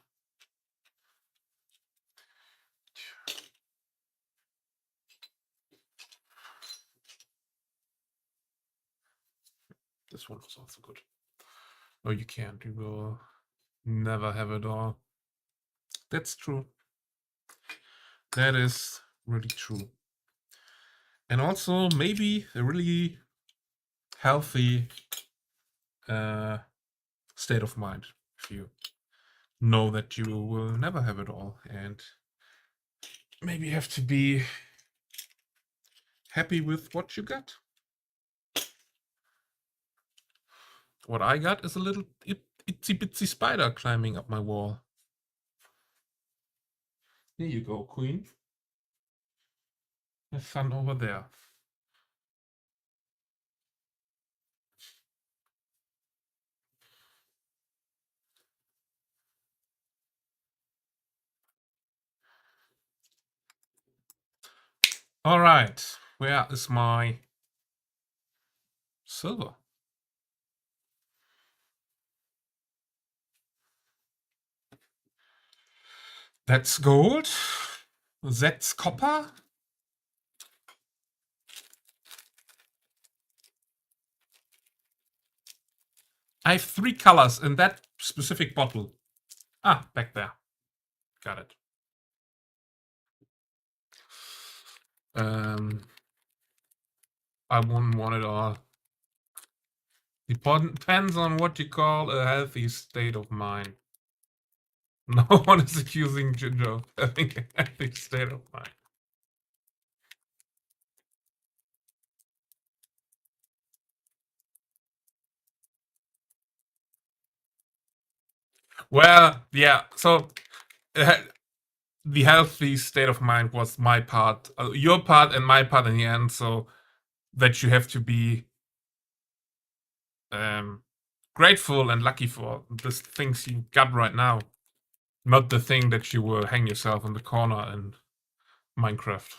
This one was also good. No, you can't. You will never have it all. That's true. That is really true. And also maybe a really healthy state of mind if you know that you will never have it all, and maybe you have to be happy with what you got. What I got is a little itsy bitsy spider climbing up my wall. There you go, Queen. Have fun over there. All right, where is my silver? That's gold. That's copper. I have 3 colors in that specific bottle. Ah, back there. Got it. I wouldn't want it all. Depends on what you call a healthy state of mind. No one is accusing Ginger of having a healthy state of mind. Well, yeah, so the healthy state of mind was my part, your part and my part in the end, so that you have to be grateful and lucky for the things you got right now, not the thing that you will hang yourself in the corner in Minecraft.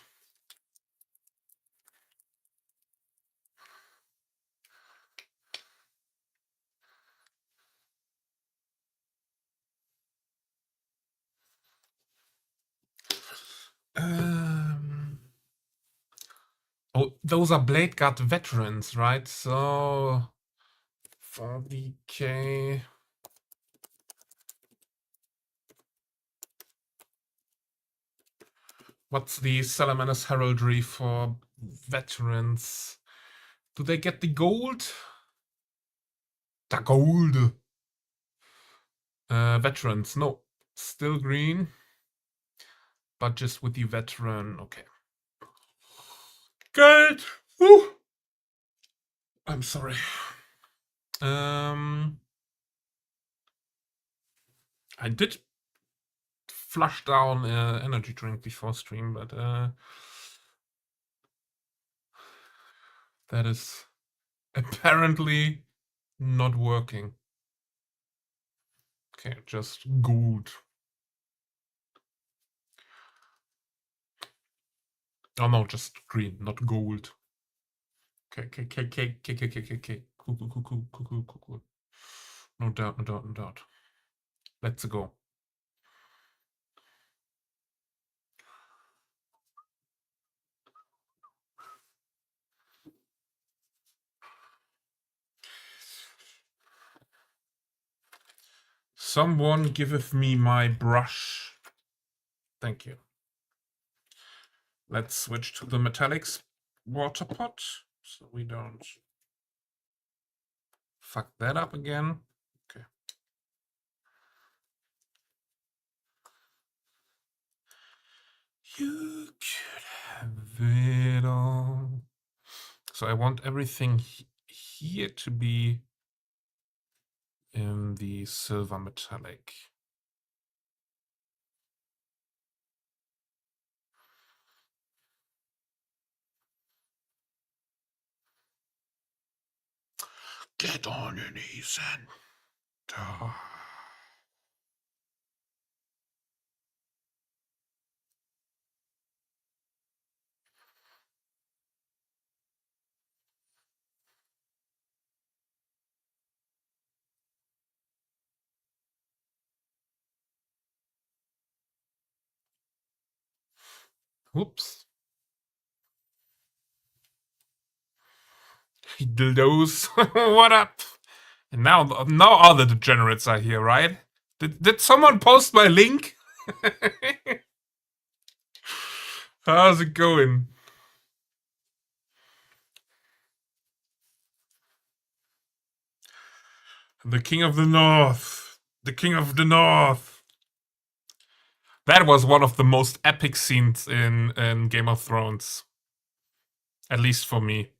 Oh, those are Blade Guard veterans, right? So 40k. What's the Salamander's heraldry for veterans? Do they get the gold? The gold. Veterans, no. Still green. But just with the veteran, okay. Good. Woo. I'm sorry. I did flush down energy drink before stream, but that is apparently not working. Okay, just gold. Oh no, just green, not gold. Okay. Cool. No doubt. Let's go. Someone giveth me my brush. Thank you. Let's switch to the metallics water pot so we don't fuck that up again. Okay. You could have it all. So I want everything here to be in the silver metallic. Get on your knees and die. Whoops. Dildos. What up? And now all the degenerates are here, right? Did someone post my link? How's it going? The King of the North. The King of the North. That was one of the most epic scenes in Game of Thrones. At least for me.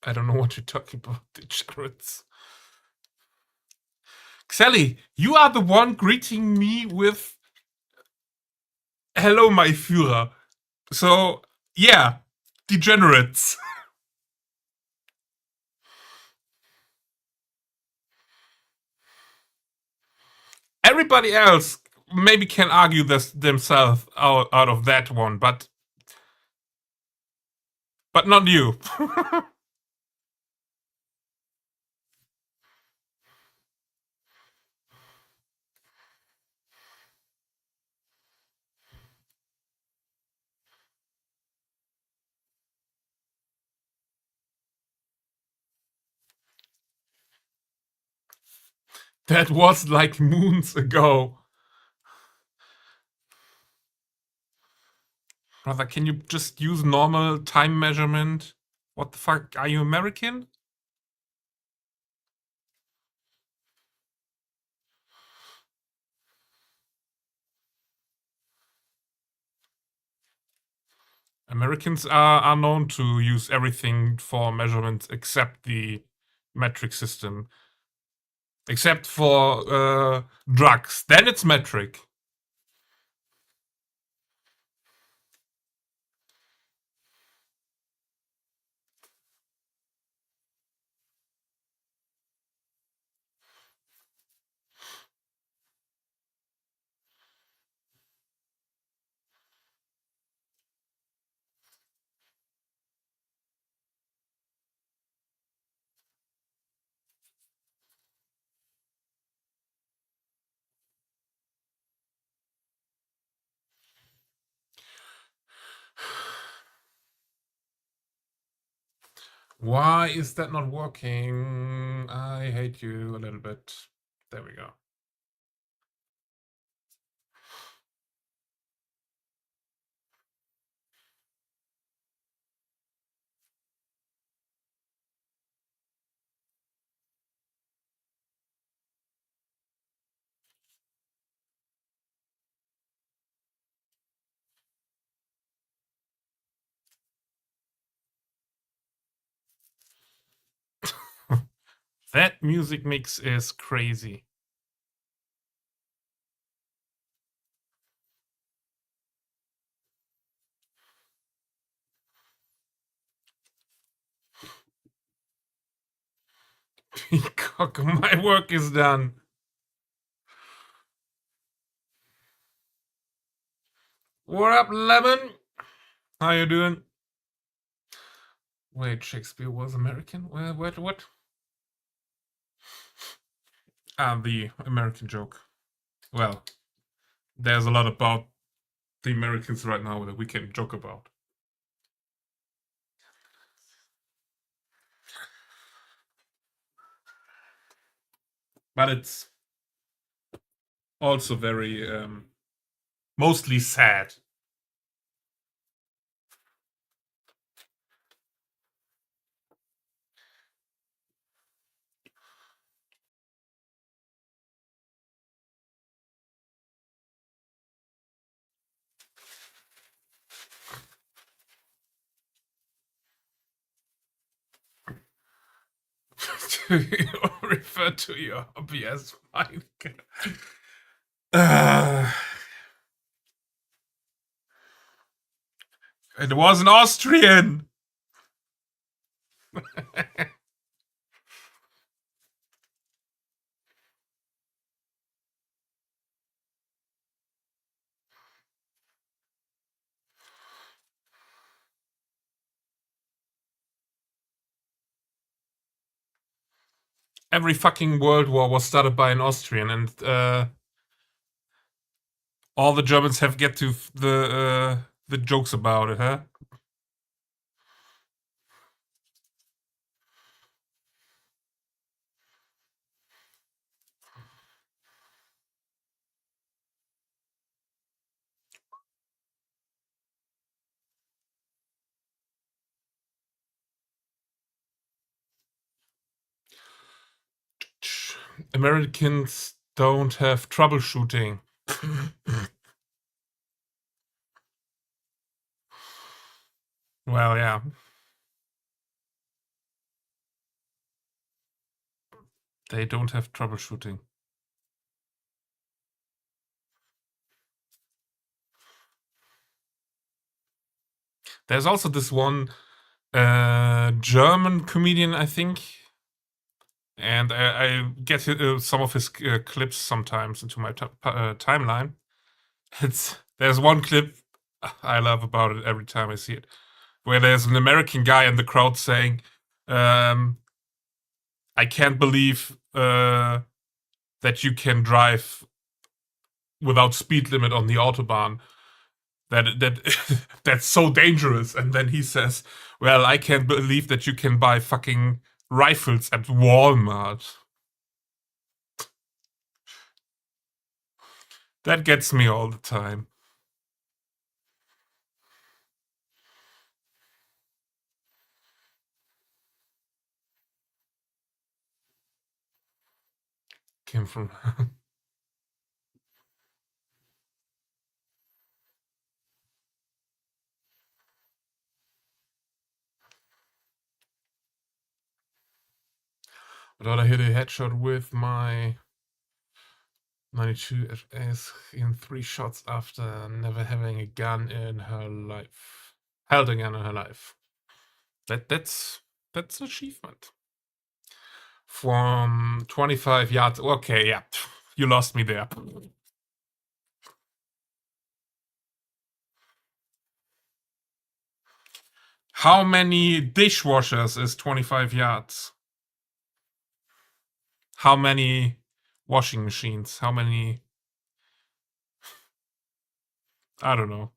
I don't know what you're talking about, degenerates. Xelly, you are the one greeting me with "Hello, my Führer." So, yeah, degenerates. Everybody else maybe can argue this themselves out of that one, but not you. That was like moons ago. Brother, can you just use normal time measurement? What the fuck? Are you American? Americans are known to use everything for measurements except the metric system. Except for drugs. Then it's metric. Why is that not working? I hate you a little bit. There we go. That music mix is crazy. Peacock, my work is done. What up, Lemon? How you doing? Wait, Shakespeare was American? What? Ah, the American joke. Well, there's a lot about the Americans right now that we can joke about. But it's also very, mostly sad. Do you refer to your hobby as mine? It was an Austrian. Every fucking world war was started by an Austrian, and all the Germans have get to the jokes about it, huh? Americans don't have troubleshooting. Well, yeah. They don't have troubleshooting. There's also this one German comedian, I think, and I get some of his clips sometimes into my timeline. There's one clip I love about it every time I see it, where there's an American guy in the crowd saying, "I can't believe that you can drive without speed limit on the autobahn. That that's so dangerous." And then he says, "Well, I can't believe that you can buy fucking rifles at Walmart." That gets me all the time. Came from but I hit a headshot with my 92 FS in 3 shots after never having a gun in her life. Held a gun in her life. That's an achievement. From 25 yards. Okay, yeah. You lost me there. How many dishwashers is 25 yards? How many washing machines? How many? I don't know.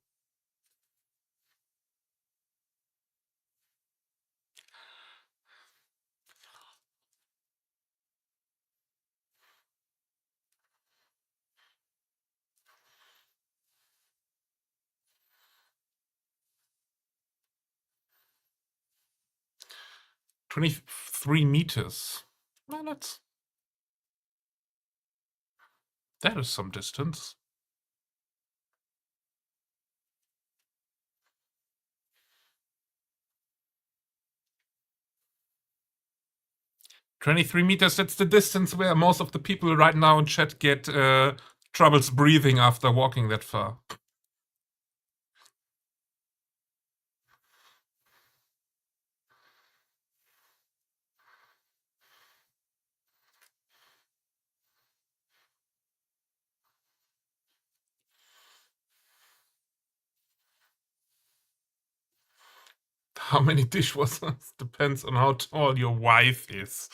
$23 meters. Well, that is some distance. 23 meters, that's the distance where most of the people right now in chat get troubles breathing after walking that far. How many dishwashers depends on how tall your wife is.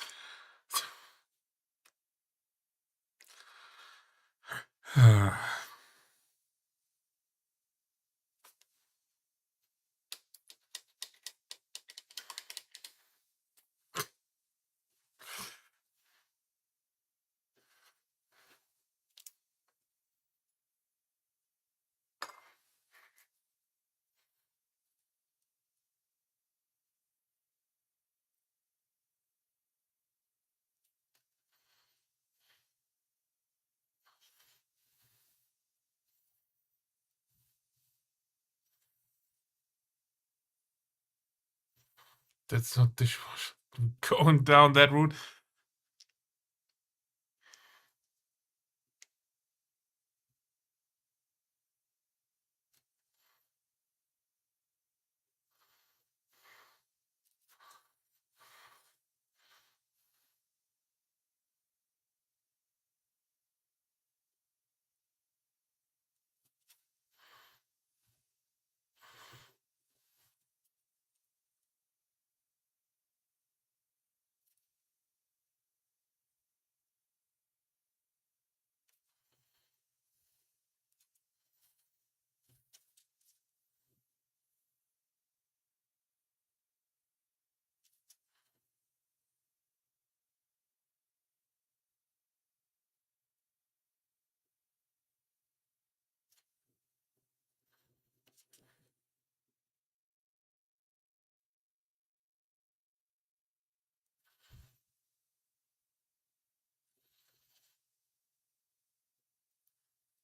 That's not dishwasher. Going down that route.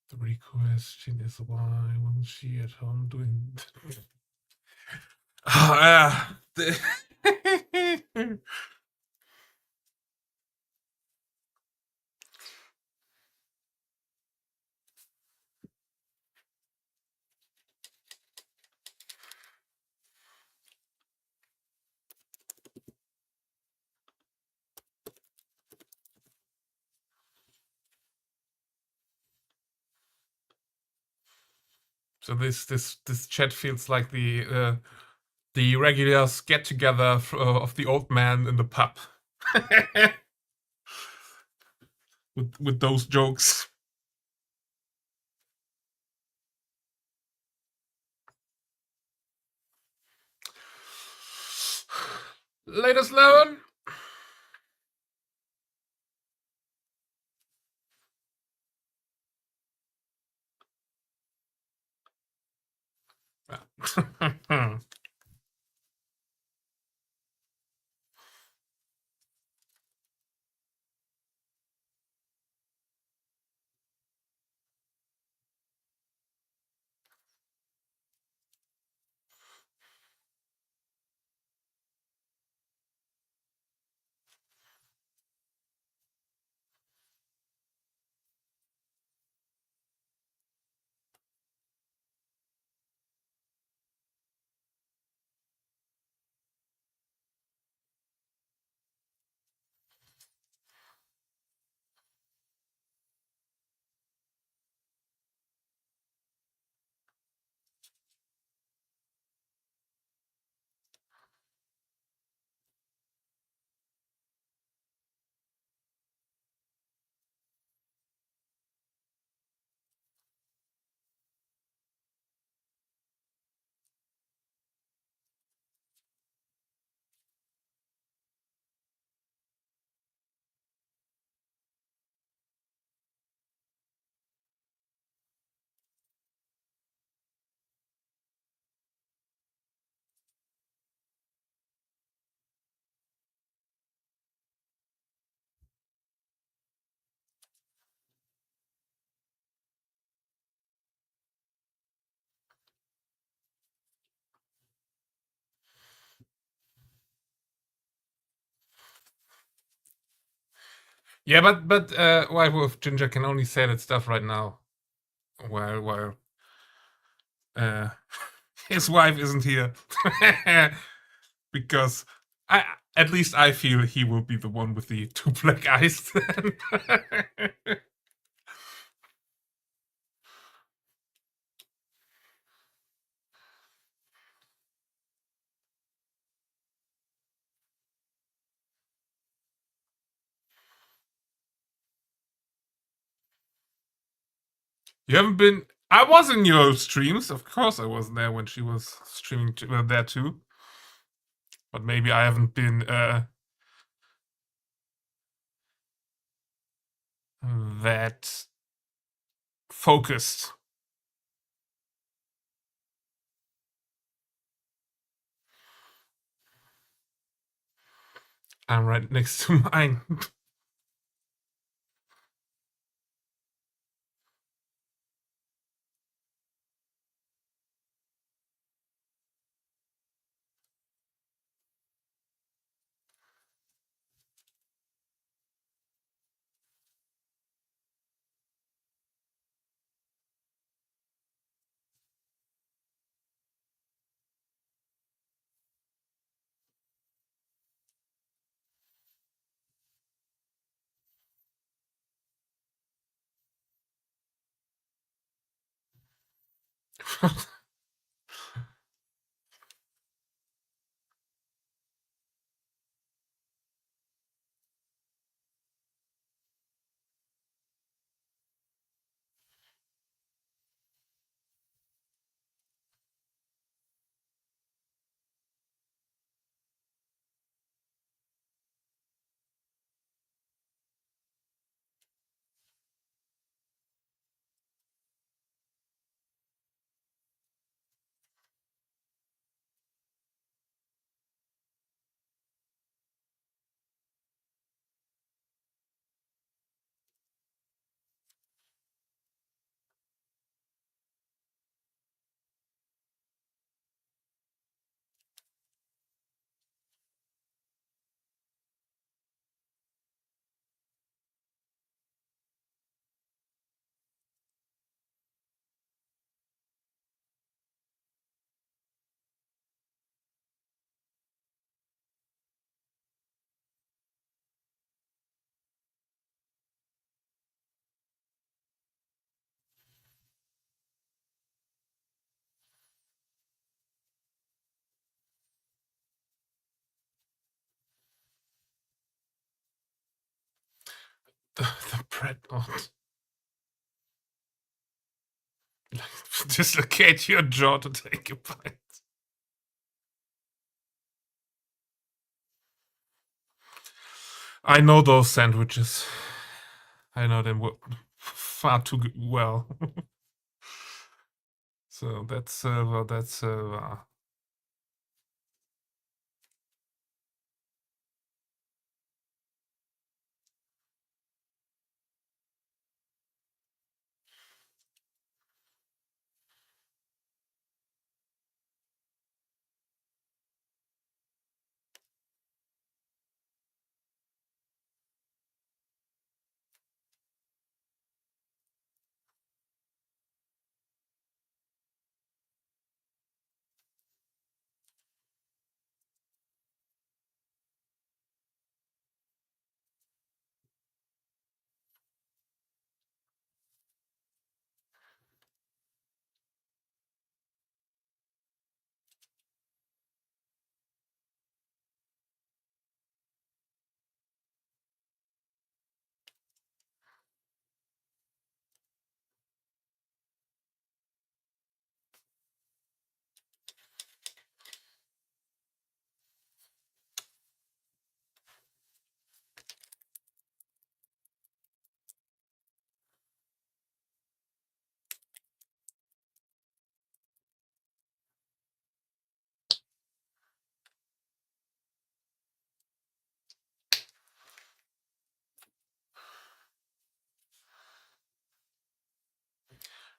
The real question is why wasn't she at home doing? So this chat feels like the regulars get together of the old man in the pub with those jokes. Latest 11. Yeah, but White Wolf Ginger can only say that stuff right now, while his wife isn't here, because at least I feel he will be the one with the 2 black eyes. Then. You haven't been. I was in your streams, of course. I was there when she was streaming there too. But maybe I haven't been that focused. I'm right next to mine. the bread not. Dislocate your jaw to take a bite. I know those sandwiches. I know them far too well. So that's server.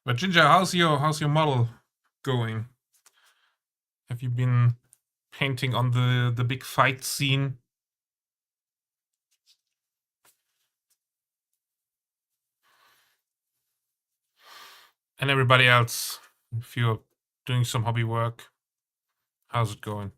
But Ginger, how's your model going? Have you been painting on the big fight scene? And everybody else, if you're doing some hobby work, how's it going?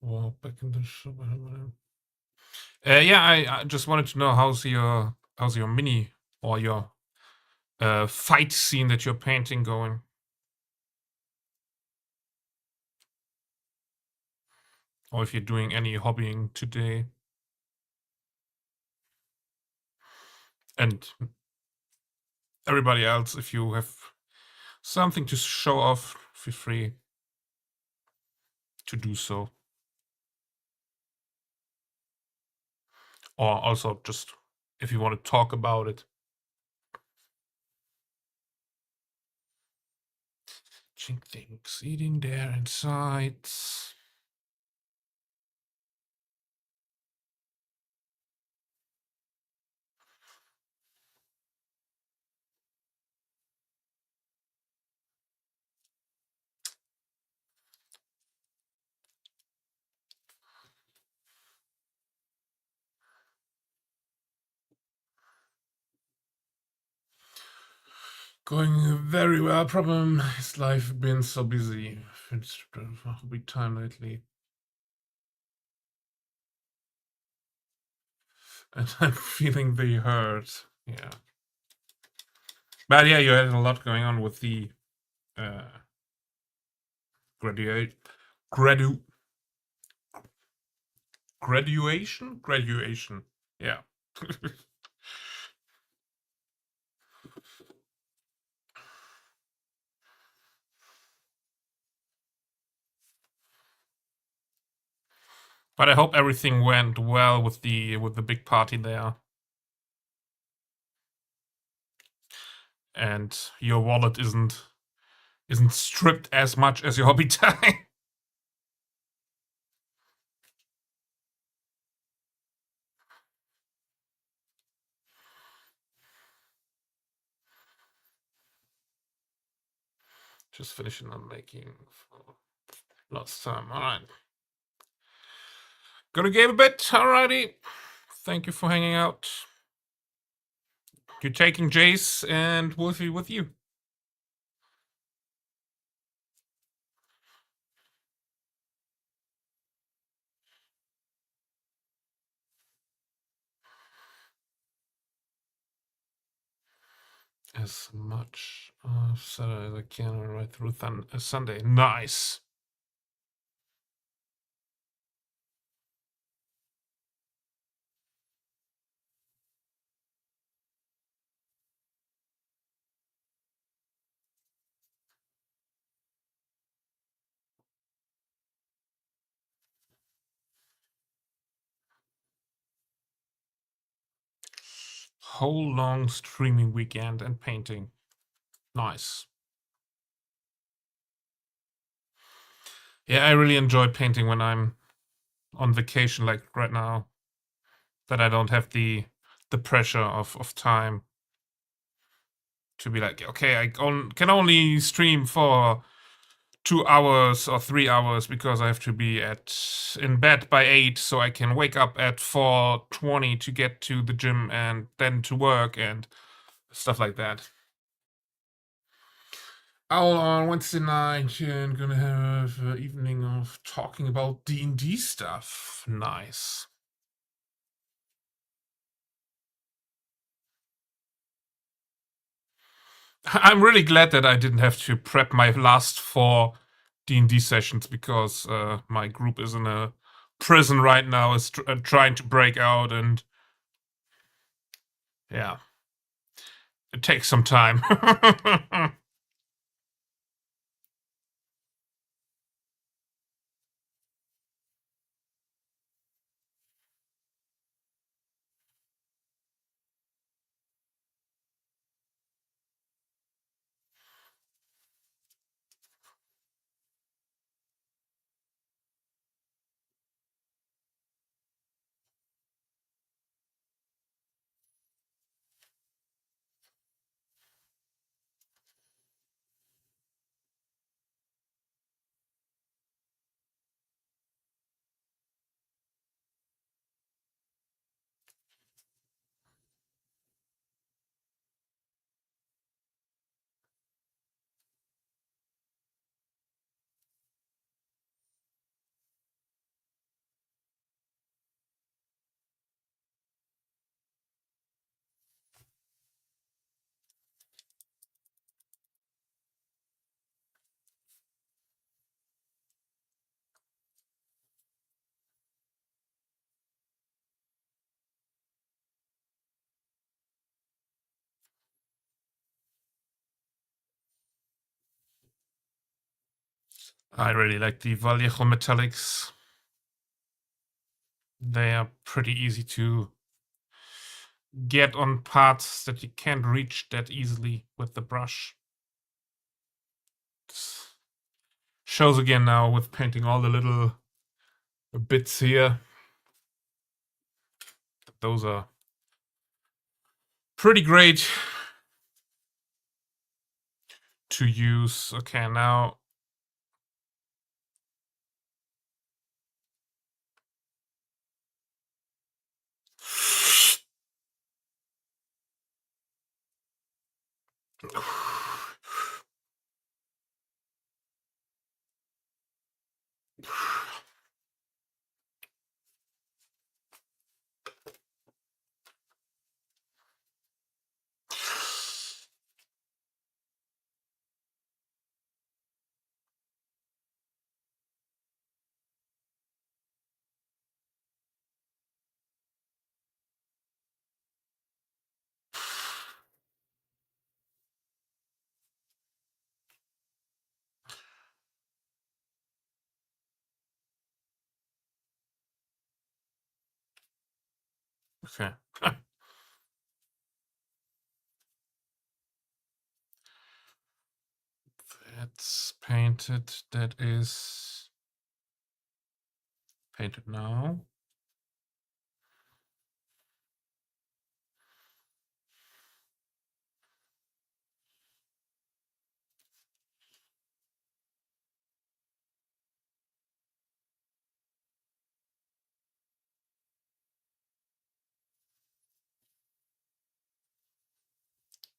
Well, back in the shop. Yeah, I just wanted to know how's your mini or your fight scene that you're painting going. Or if you're doing any hobbying today. And everybody else, if you have something to show off, feel free to do so. Or also just if you want to talk about it. Things eating there inside. Going very well. Problem is life been so busy. It's a big time lately. And I'm feeling the hurt. Yeah. But yeah, you had a lot going on with the graduation. Yeah. But I hope everything went well with the big party there. And your wallet isn't stripped as much as your hobby time. Just finishing on making for last time. All right. Gonna game a bit. Alrighty. Thank you for hanging out. You're taking Jace and Wolfie with you. As much of Saturday as I can right through Sunday. Nice. Whole long streaming weekend and painting. Nice. Yeah, I really enjoy painting when I'm on vacation, like right now. That I don't have the pressure of time to be like, okay, I can only stream for 2 hours or 3 hours because I have to be in bed by 8, so I can wake up at 4:20 to get to the gym and then to work and stuff like that. All on Wednesday night and gonna have an evening of talking about D&D stuff. Nice. I'm really glad that I didn't have to prep my last 4 D&D sessions because my group is in a prison right now, is trying to break out, and yeah, it takes some time. I really like the Vallejo metallics. They are pretty easy to get on parts that you can't reach that easily with the brush. Shows again now with painting all the little bits here. Those are pretty great to use. Okay, now okay. That's painted. That is painted now.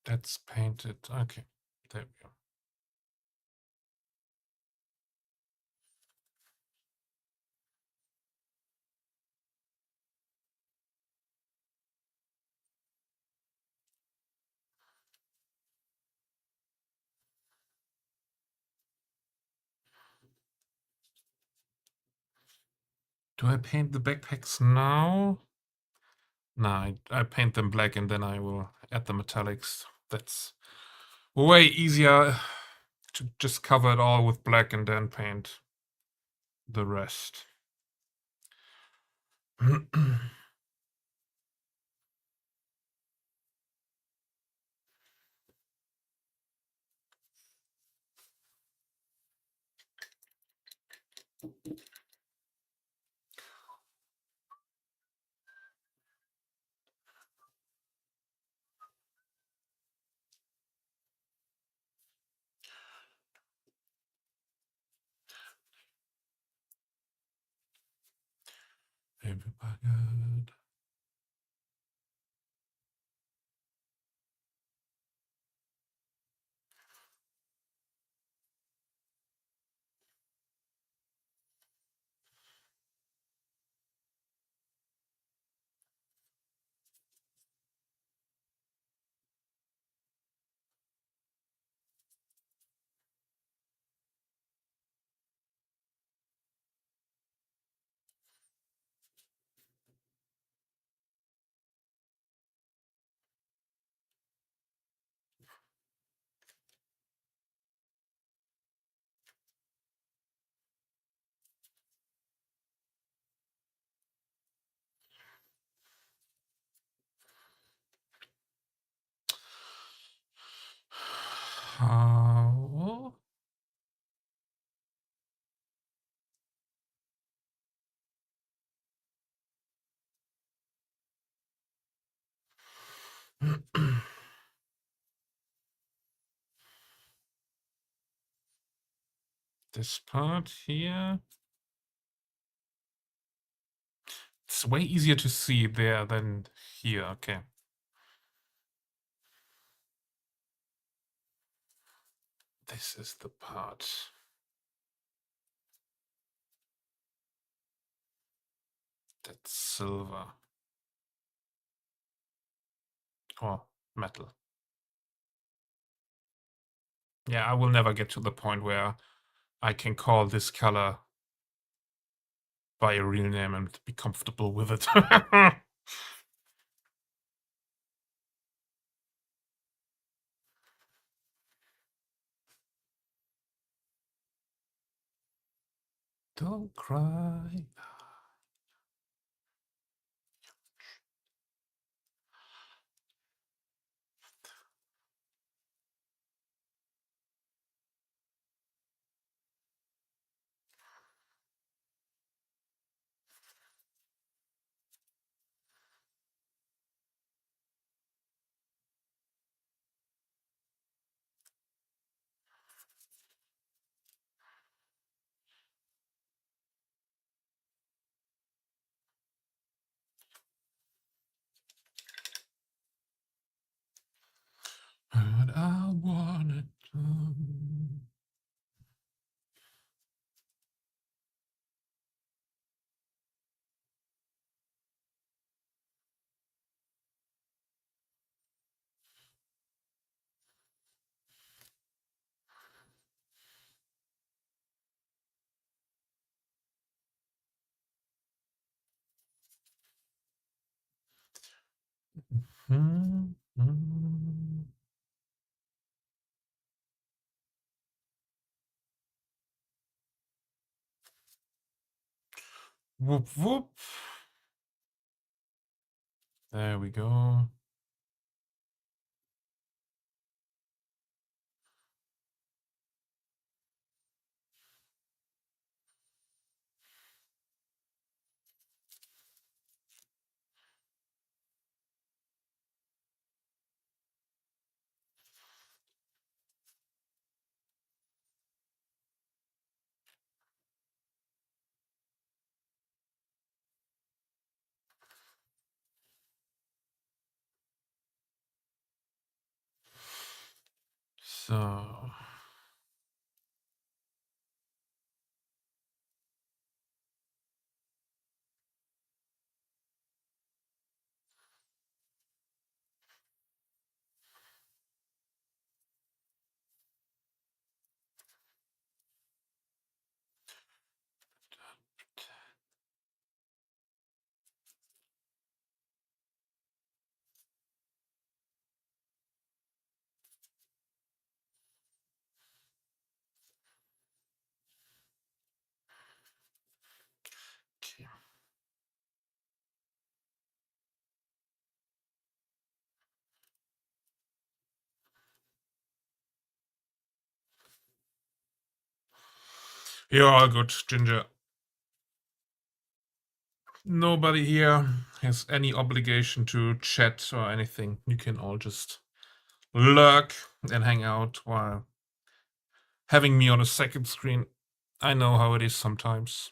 That's painted. Okay, there we go. Do I paint the backpacks now? No, I paint them black and then I will add the metallics. That's way easier to just cover it all with black and then paint the rest. Everybody. How? This part here. It's way easier to see there than here. Okay. This is the part. That's silver. Or metal. Yeah, I will never get to the point where I can call this color by a real name and be comfortable with it. Don't cry. But I wanna do. Whoop whoop. There we go. So okay. You're all good, Ginger. Nobody here has any obligation to chat or anything. You can all just lurk and hang out while having me on a second screen. I know how it is sometimes.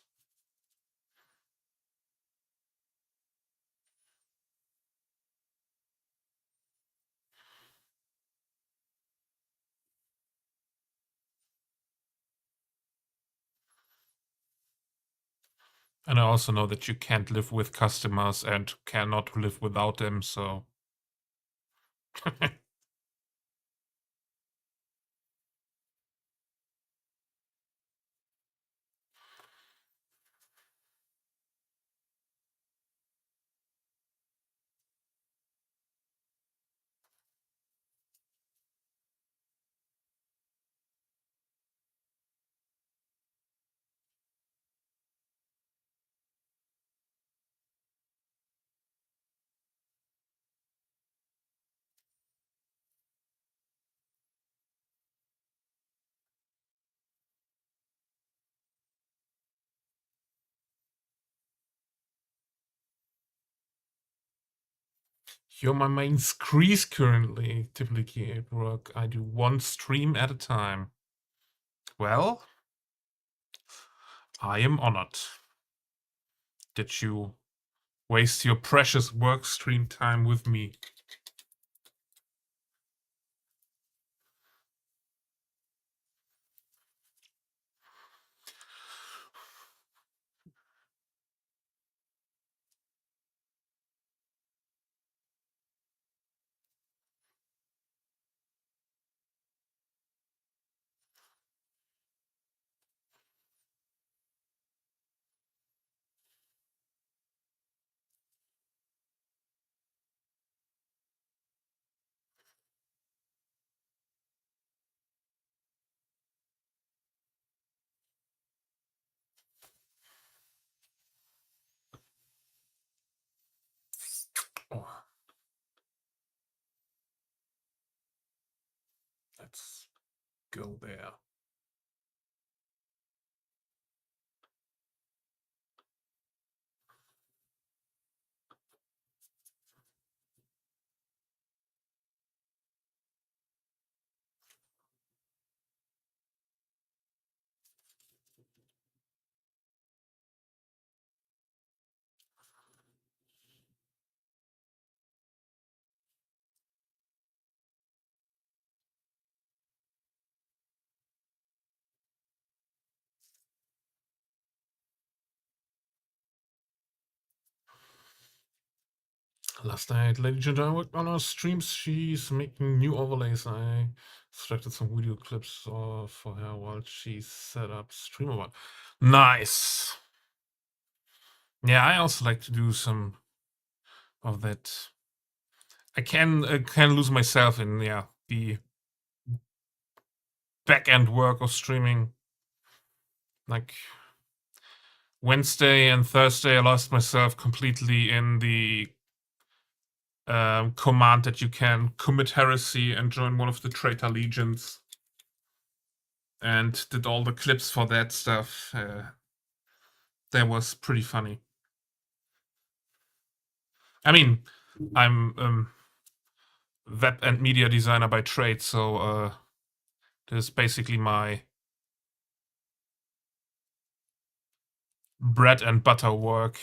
And I also know that you can't live with customers and cannot live without them, so. You're my main screens currently. Typically at work, I do one stream at a time. Well, I am honored that you waste your precious work stream time with me. let's go there. Last night, Lady Ginger worked on her streams. She's making new overlays. I extracted some video clips for her while she set up Streamer. Nice. Yeah, I also like to do some of that. I can lose myself in the back end work of streaming. Like Wednesday and Thursday, I lost myself completely in the command that you can commit heresy and join one of the traitor legions, and did all the clips for that stuff. That was pretty funny. I mean, I'm web and media designer by trade, so this is basically my bread and butter work.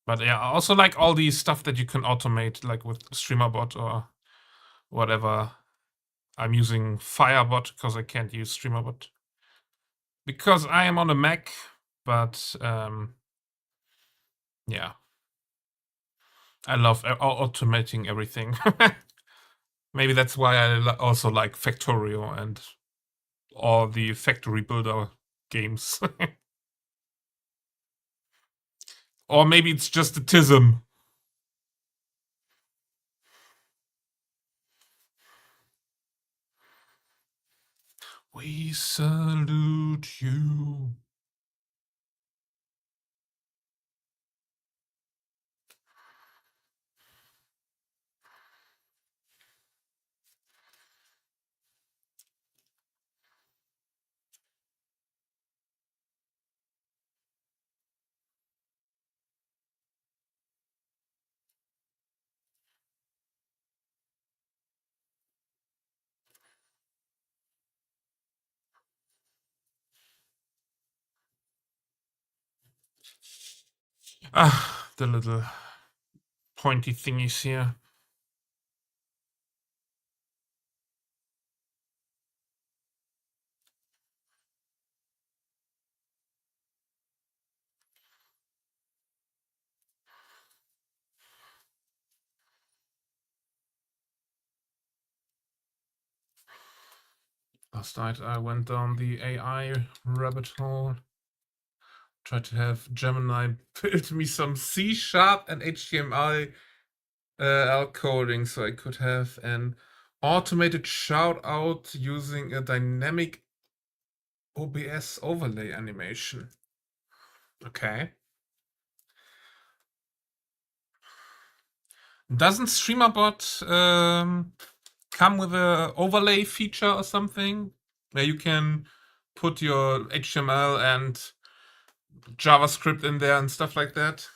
But yeah, I also like all the stuff that you can automate, like with StreamerBot or whatever. I'm using Firebot because I can't use StreamerBot because I am on a Mac. But yeah, I love automating everything. Maybe that's why I also like Factorio and all the factory builder games. Or maybe it's just a tism. We salute you. Ah, the little pointy thingies here. Last night I went down the AI rabbit hole. Tried to have Gemini build me some C# and HTML coding so I could have an automated shout out using a dynamic OBS overlay animation. Okay. Doesn't StreamerBot come with a overlay feature or something where you can put your HTML and JavaScript in there and stuff like that?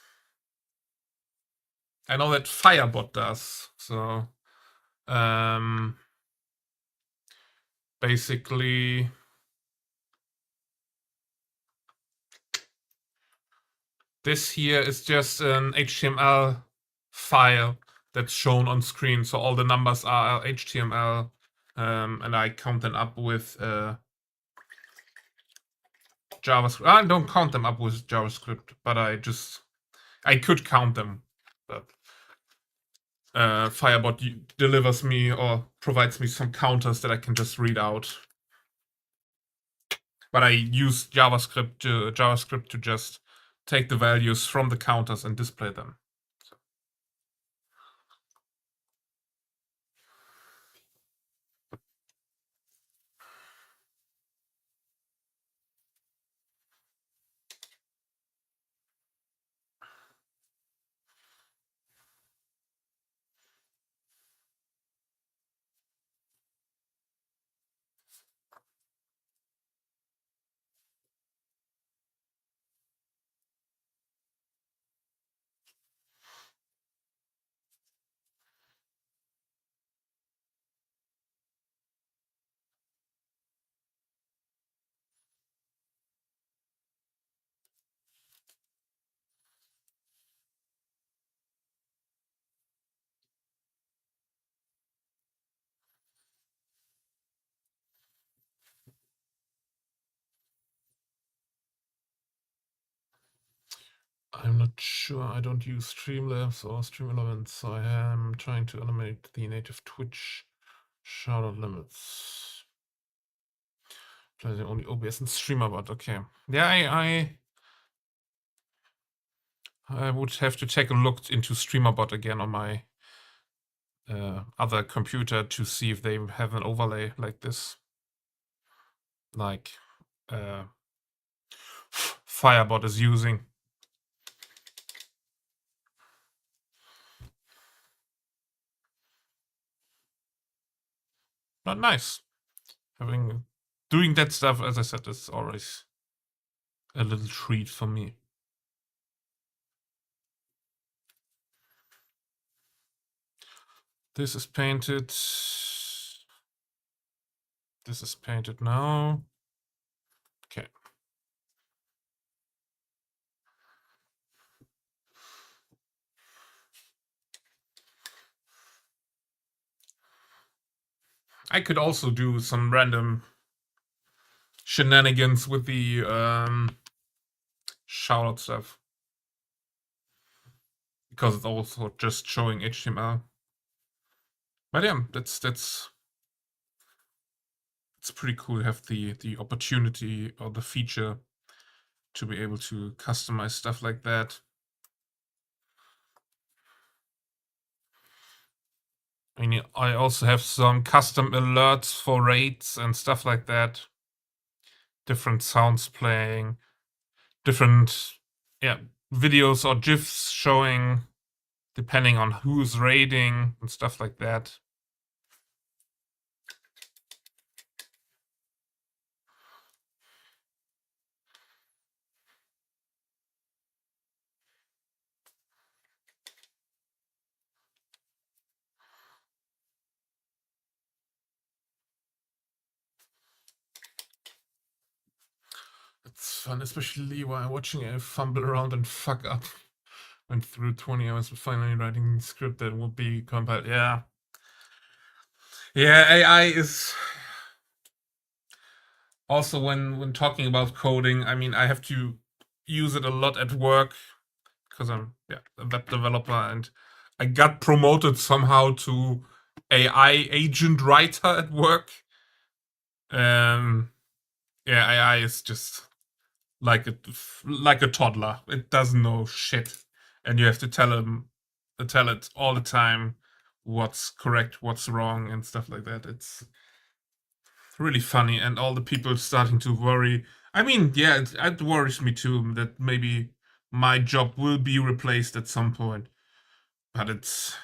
I know that Firebot does. So basically this here is just an HTML file that's shown on screen. So all the numbers are HTML, and I count them up with JavaScript. I don't count them up with JavaScript, but I could count them. But Firebot delivers me or provides me some counters that I can just read out. But I use JavaScript to just take the values from the counters and display them. I'm not sure. I don't use Streamlabs or Stream Elements, so I am trying to animate the native Twitch shoutout limits. Playing only OBS and StreamerBot. Okay. Yeah, I would have to take a look into StreamerBot again on my other computer to see if they have an overlay like this, like Firebot is using. But nice. Doing that stuff, as I said, is always a little treat for me. This is painted. This is painted now. Okay. I could also do some random shenanigans with the shoutout stuff, because it's also just showing HTML. But yeah, it's pretty cool to have the opportunity or the feature to be able to customize stuff like that. I mean, I also have some custom alerts for raids and stuff like that. Different sounds playing, different videos or GIFs showing depending on who's raiding and stuff like that. It's fun, especially while watching a fumble around and fuck up. Went through 20 hours of finally writing a script that will be compiled. Yeah. Yeah, AI is also, when talking about coding, I mean, I have to use it a lot at work because I'm a web developer, and I got promoted somehow to AI agent writer at work. AI is just like a toddler. It doesn't know shit, and you have to tell it all the time what's correct, what's wrong, and stuff like that. It's really funny, and all the people starting to worry. I mean, yeah, it worries me too that maybe my job will be replaced at some point, but it's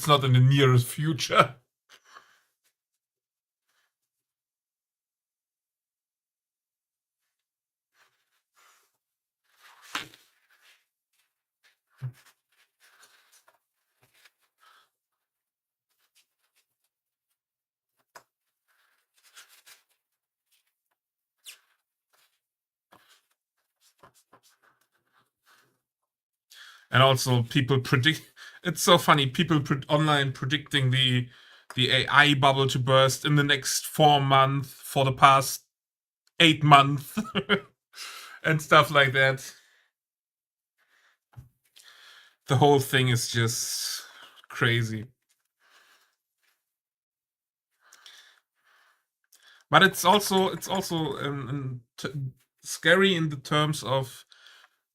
not in the nearest future. And also, people predict. It's so funny. People online predicting the AI bubble to burst in the next 4 months for the past 8 months, and stuff like that. The whole thing is just crazy. But it's also scary in the terms of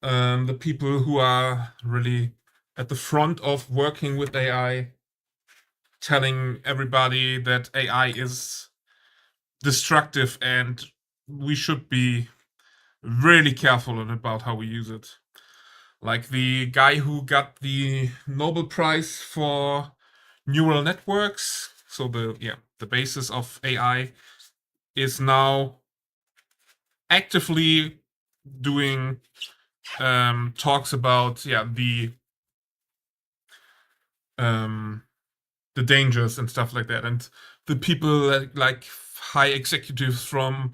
the people who are really at the front of working with AI, telling everybody that AI is destructive and we should be really careful about how we use it. Like the guy who got the Nobel Prize for neural networks, so the basis of AI, is now actively doing talks about the dangers and stuff like that. And the people like high executives from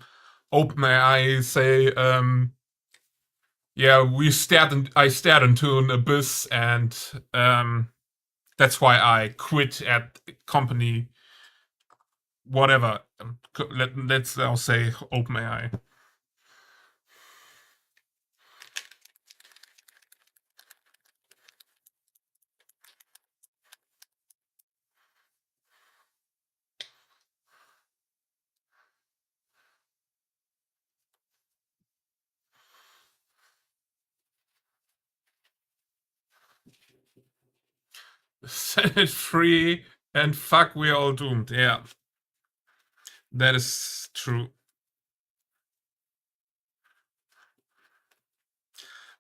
OpenAI say, I stared into an abyss, and that's why I quit at company whatever. Let's now say OpenAI. Set it free and fuck, we're all doomed. Yeah. That is true.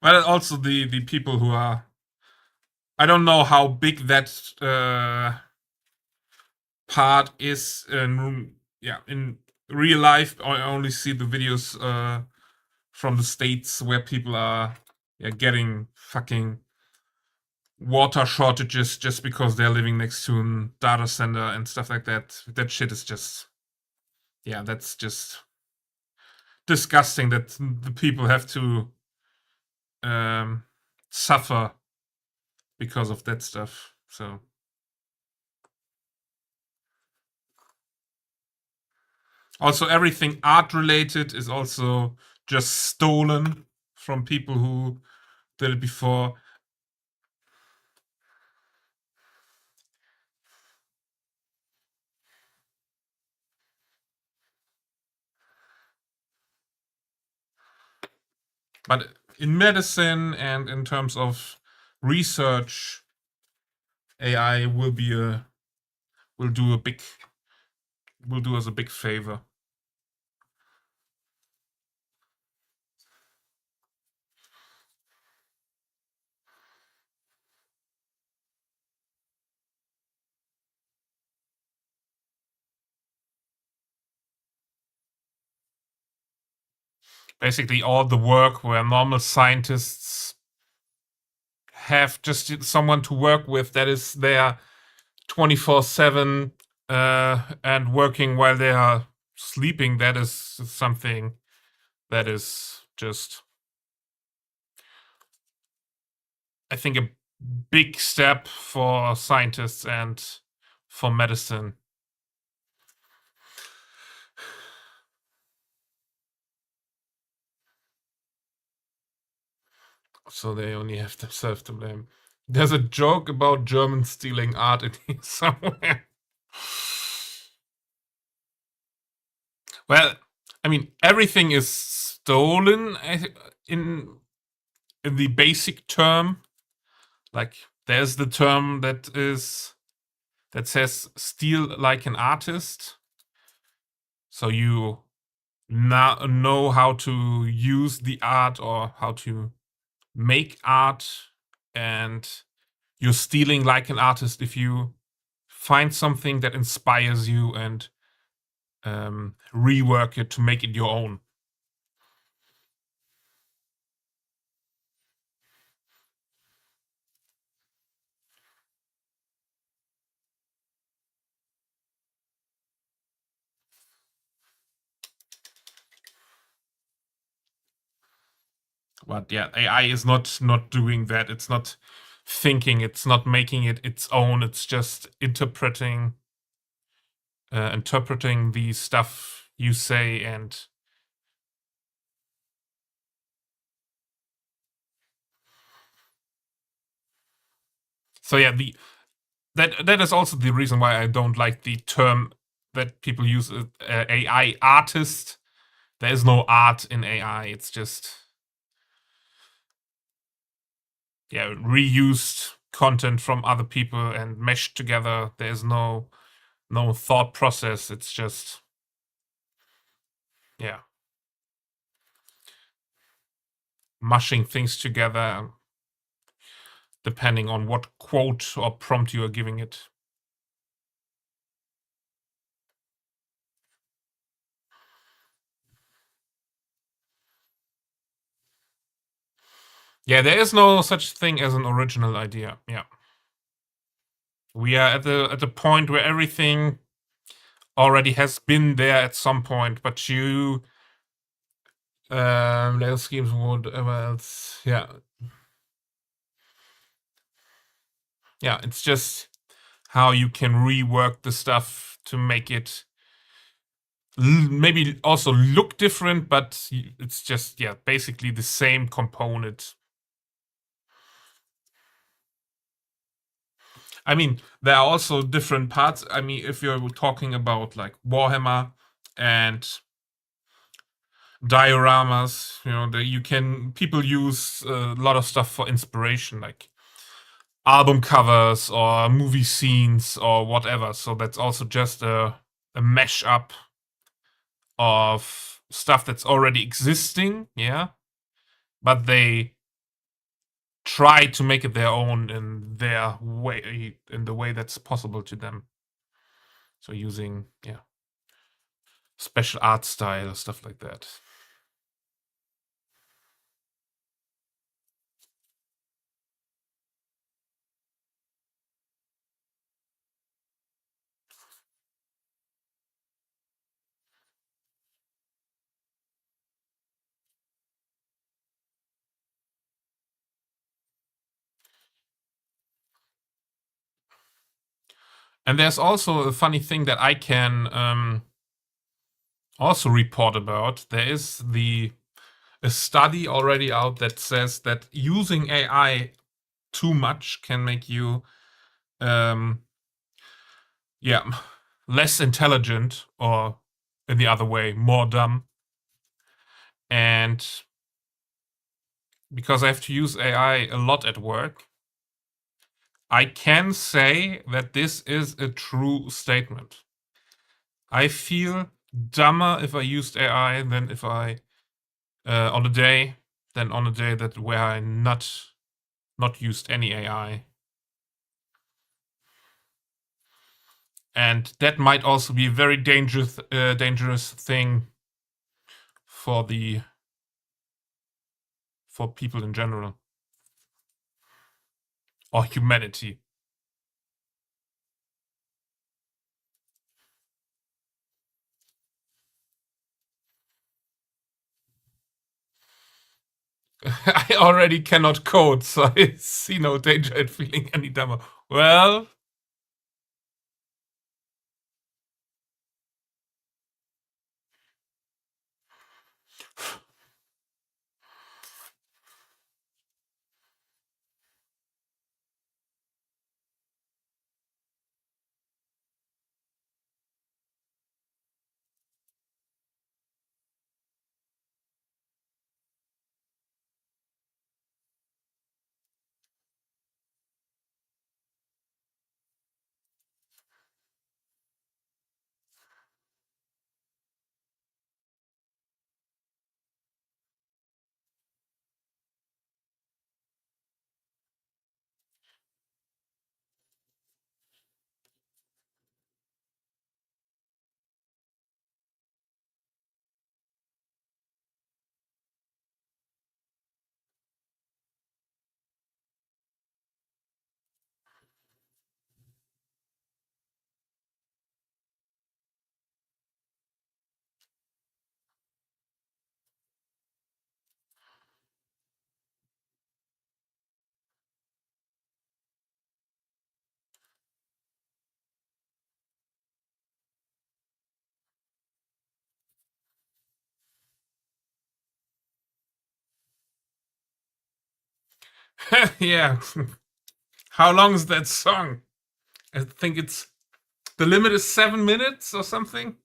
But also the people who are, I don't know how big that part is in real life. I only see the videos from the States where people are getting fucking water shortages just because they're living next to a data center and stuff like that. That shit is just, that's just disgusting that the people have to suffer because of that stuff. So also everything art related is also just stolen from people who did it before. But in medicine and in terms of research, AI will do us a big favor. Basically, all the work where normal scientists have just someone to work with that is there 24/7 and working while they are sleeping, that is something that is just, I think, a big step for scientists and for medicine. So they only have themselves to blame. There's a joke about Germans stealing art in here somewhere. Well, I mean, everything is stolen in the basic term. Like, there's the term that says steal like an artist. So you now know how to use the art or how to make art, and you're stealing like an artist if you find something that inspires you and rework it to make it your own. But yeah, AI is not doing that. It's not thinking. It's not making it its own. It's just interpreting the stuff you say. And so yeah, that is also the reason why I don't like the term that people use, AI artist. There is no art in AI. It's just reused content from other people and meshed together. There's no thought process. It's just mushing things together depending on what quote or prompt you are giving it. Yeah, there is no such thing as an original idea. Yeah. We are at the point where everything already has been there at some point, but you Lego schemes, whatever else. Yeah. Yeah, it's just how you can rework the stuff to make it maybe also look different, but it's just basically the same component. I mean, there are also different parts. I mean, if you're talking about like Warhammer and dioramas, people use a lot of stuff for inspiration. Like album covers or movie scenes or whatever. So that's also just a mash up of stuff that's already existing, yeah. But they try to make it their own in their way, in the way that's possible to them. So using, yeah, special art style, stuff like that. And there's also a funny thing that I can also report about. There is a study already out that says that using AI too much can make you, yeah, less intelligent, or in the other way, more dumb. And because I have to use AI a lot at work, I can say that this is a true statement. I feel dumber if I used AI than if I on a day that where I not used any AI. And that might also be a very dangerous thing for people in general, or humanity. I already cannot code, so I see no danger in feeling any dumber. Well, yeah. How long is that song? I think it's the limit is 7 minutes or something.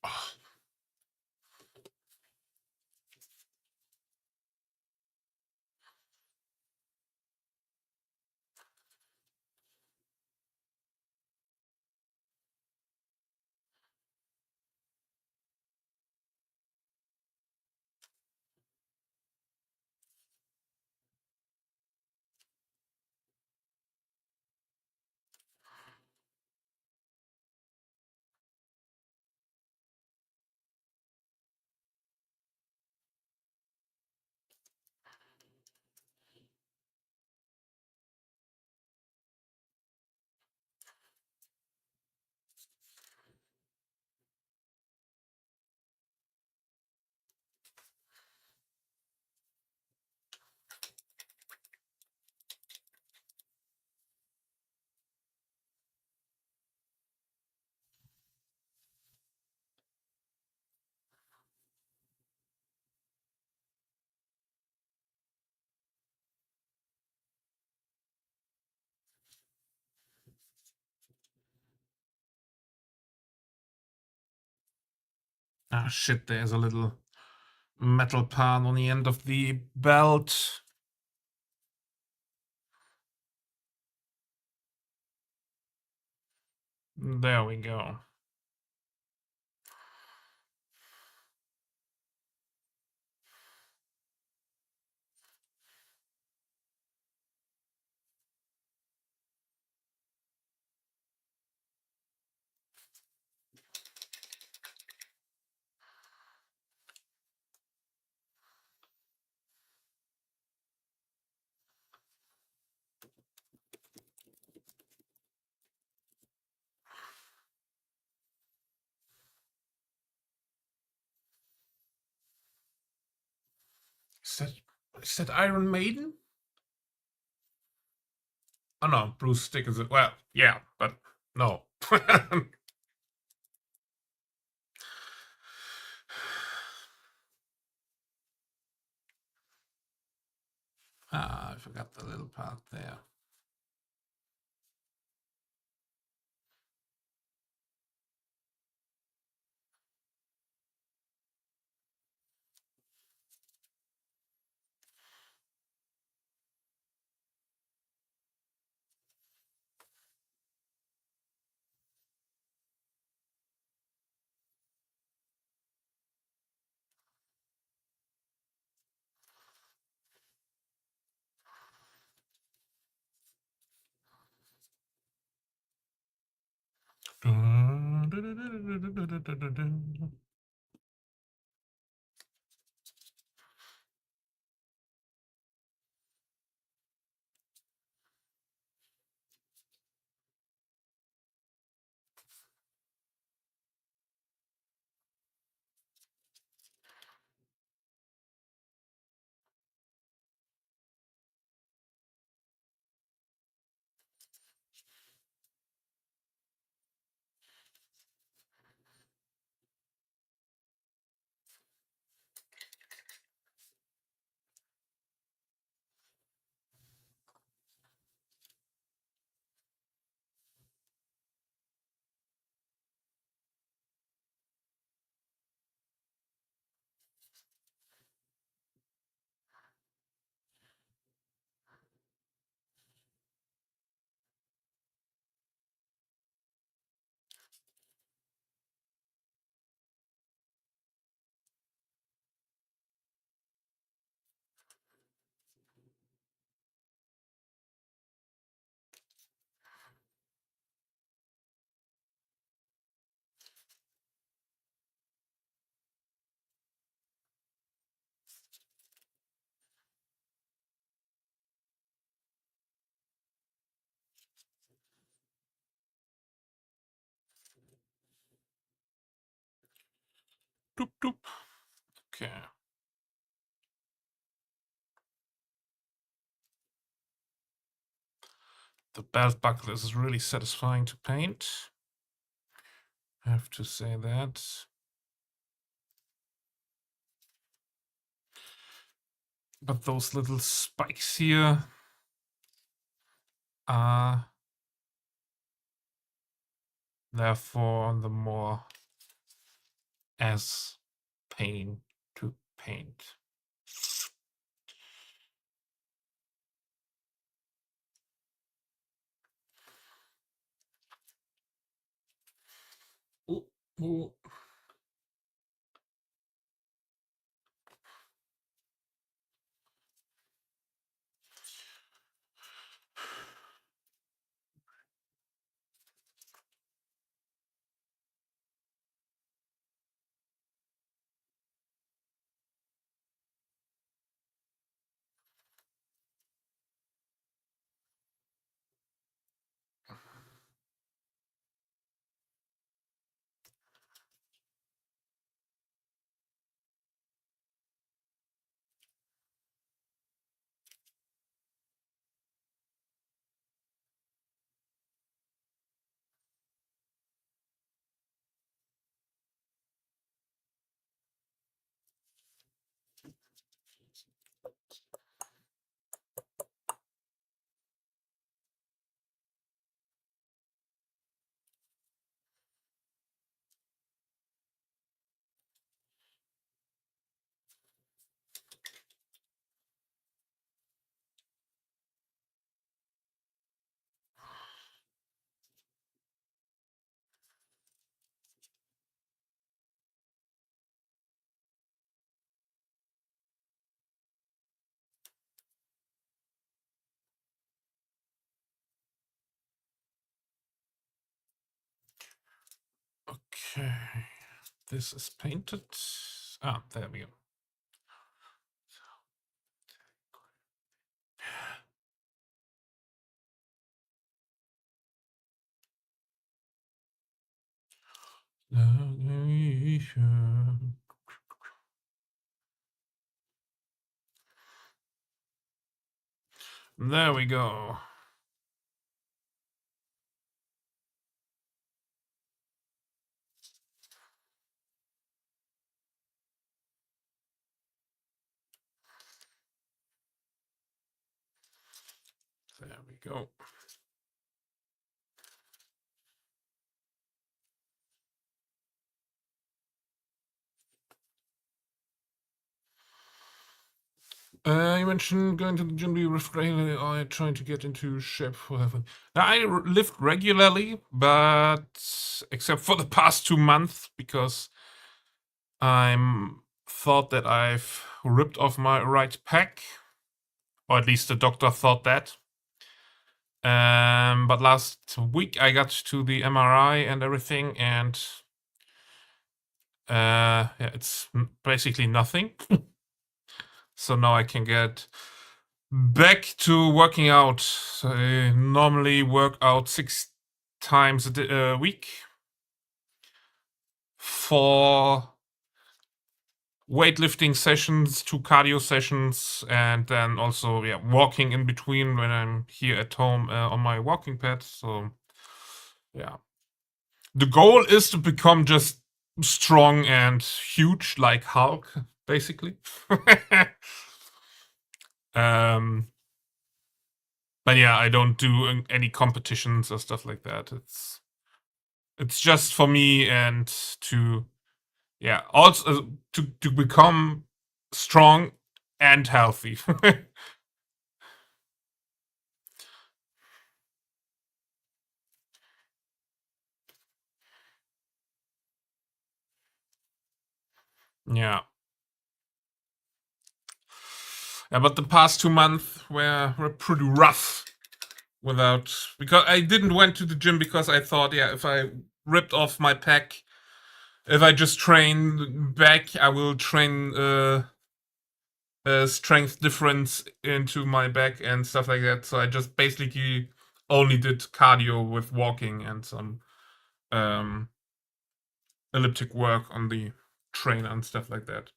Oh, ah, shit, there's a little metal pan on the end of the belt. There we go. Is that Iron Maiden? Oh no, Bruce Dickinson. Well, yeah, but no. Ah, I forgot the little part there. Doop, doop. Okay. The belt buckle is really satisfying to paint. I have to say that. But those little spikes here are therefore the more as pain to paint. Ooh, ooh. Okay, this is painted. Ah, there we go. There we go. There we go. You mentioned going to the gym. Do you lift regularly? Or trying to get into shape? Whatever. Now, I lift regularly, but except for the past 2 months, because I'm thought that I've ripped off my right pec, or at least the doctor thought that. But last week I got to the MRI and everything, and yeah, it's basically nothing. So now I can get back to working out. So I normally work out 6 times a week, 4 weightlifting sessions, 2 cardio sessions, and then also walking in between when I'm here at home on my walking pad. So yeah, the goal is to become just strong and huge like Hulk, basically. But yeah, I don't do any competitions or stuff like that. It's just for me, and to also to become strong and healthy. Yeah. Yeah, but the past 2 months were pretty rough because I didn't went to the gym because I thought, if I ripped off my pec, if I just train back, I will train a strength difference into my back and stuff like that. So I just basically only did cardio with walking and some elliptic work on the trainer and stuff like that.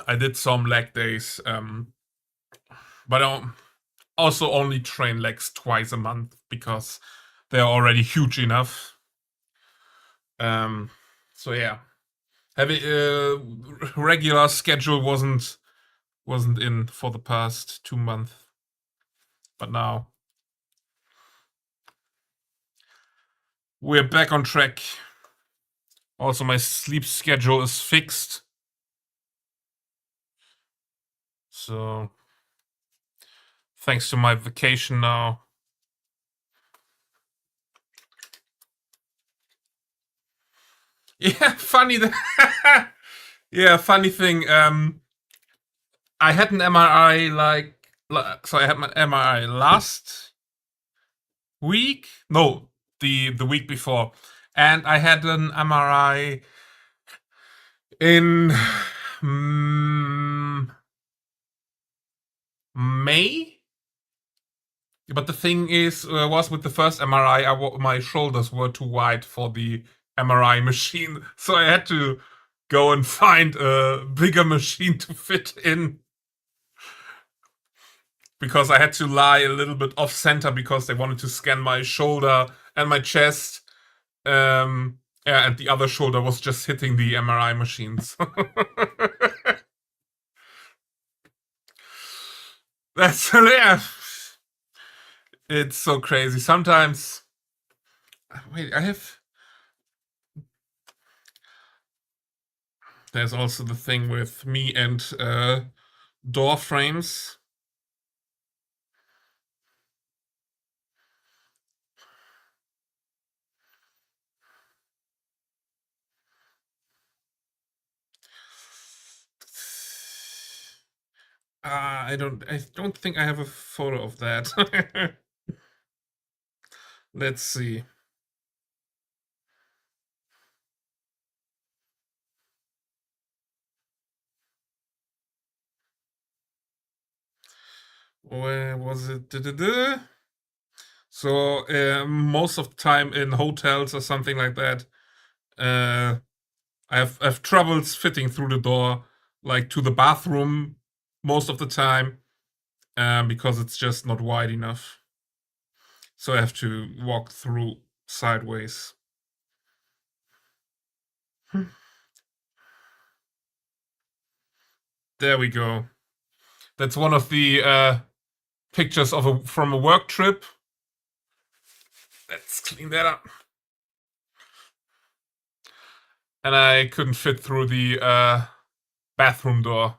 I did some leg days, but I also only train legs twice a month because they're already huge enough. So yeah, having a regular schedule wasn't in for the past 2 months, but now We're back on track. Also, my sleep schedule is fixed. So, thanks to my vacation now. Yeah, funny. Yeah, funny thing. I had an MRI so I had my MRI last week. No, the week before, and I had an MRI in May. But the thing is, was with the first MRI, my shoulders were too wide for the MRI machine, so I had to go and find a bigger machine to fit in. Because I had to lie a little bit off center because they wanted to scan my shoulder and my chest. Yeah, and the other shoulder was just hitting the MRI machines. That's hilarious. It's so crazy. Sometimes. Wait, I have. There's also the thing with me and door frames. I don't think I have a photo of that. Let's see. Where was it? Da-da-da. So most of the time in hotels or something like that, I have troubles fitting through the door, like to the bathroom, most of the time, because it's just not wide enough. So I have to walk through sideways. There we go. That's one of the pictures from a work trip. Let's clean that up. And I couldn't fit through the bathroom door.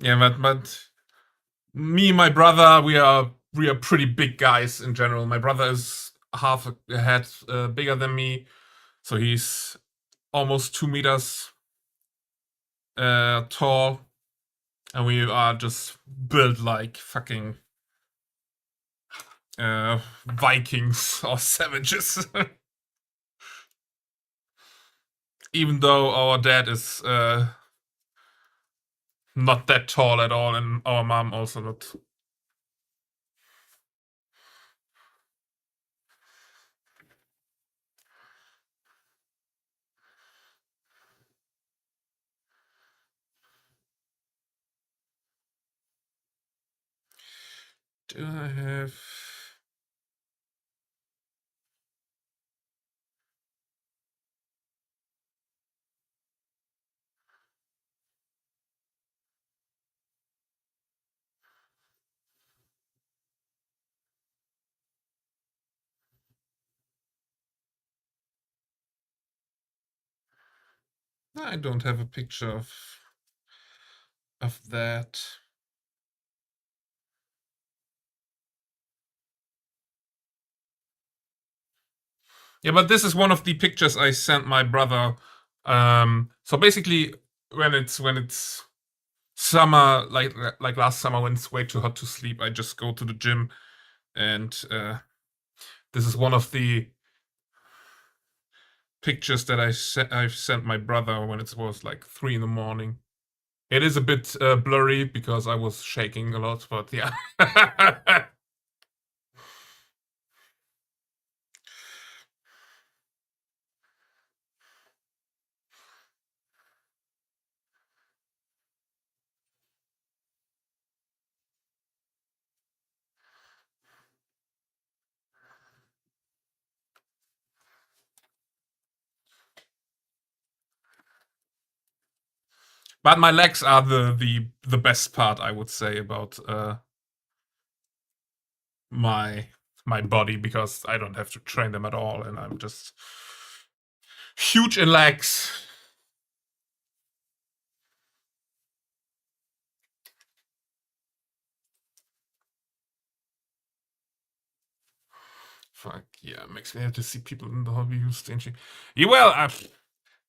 Yeah, but me and my brother, we are pretty big guys in general. My brother is half a head bigger than me, so he's almost 2 meters tall, and we are just built like fucking Vikings or savages. Even though our dad is not that tall at all, and our mom also not. Do I have? I don't have a picture of that. Yeah, but this is one of the pictures I sent my brother. So basically, when it's summer, like last summer when it's way too hot to sleep, I just go to the gym, and this is one of the pictures that I've sent my brother when it was like 3 in the morning. It is a bit blurry because I was shaking a lot, but yeah. But my legs are the best part, I would say, about my body, because I don't have to train them at all, and I'm just huge in legs. Fuck yeah, makes me have to see people in the hobby who stay in shape. Yeah, well,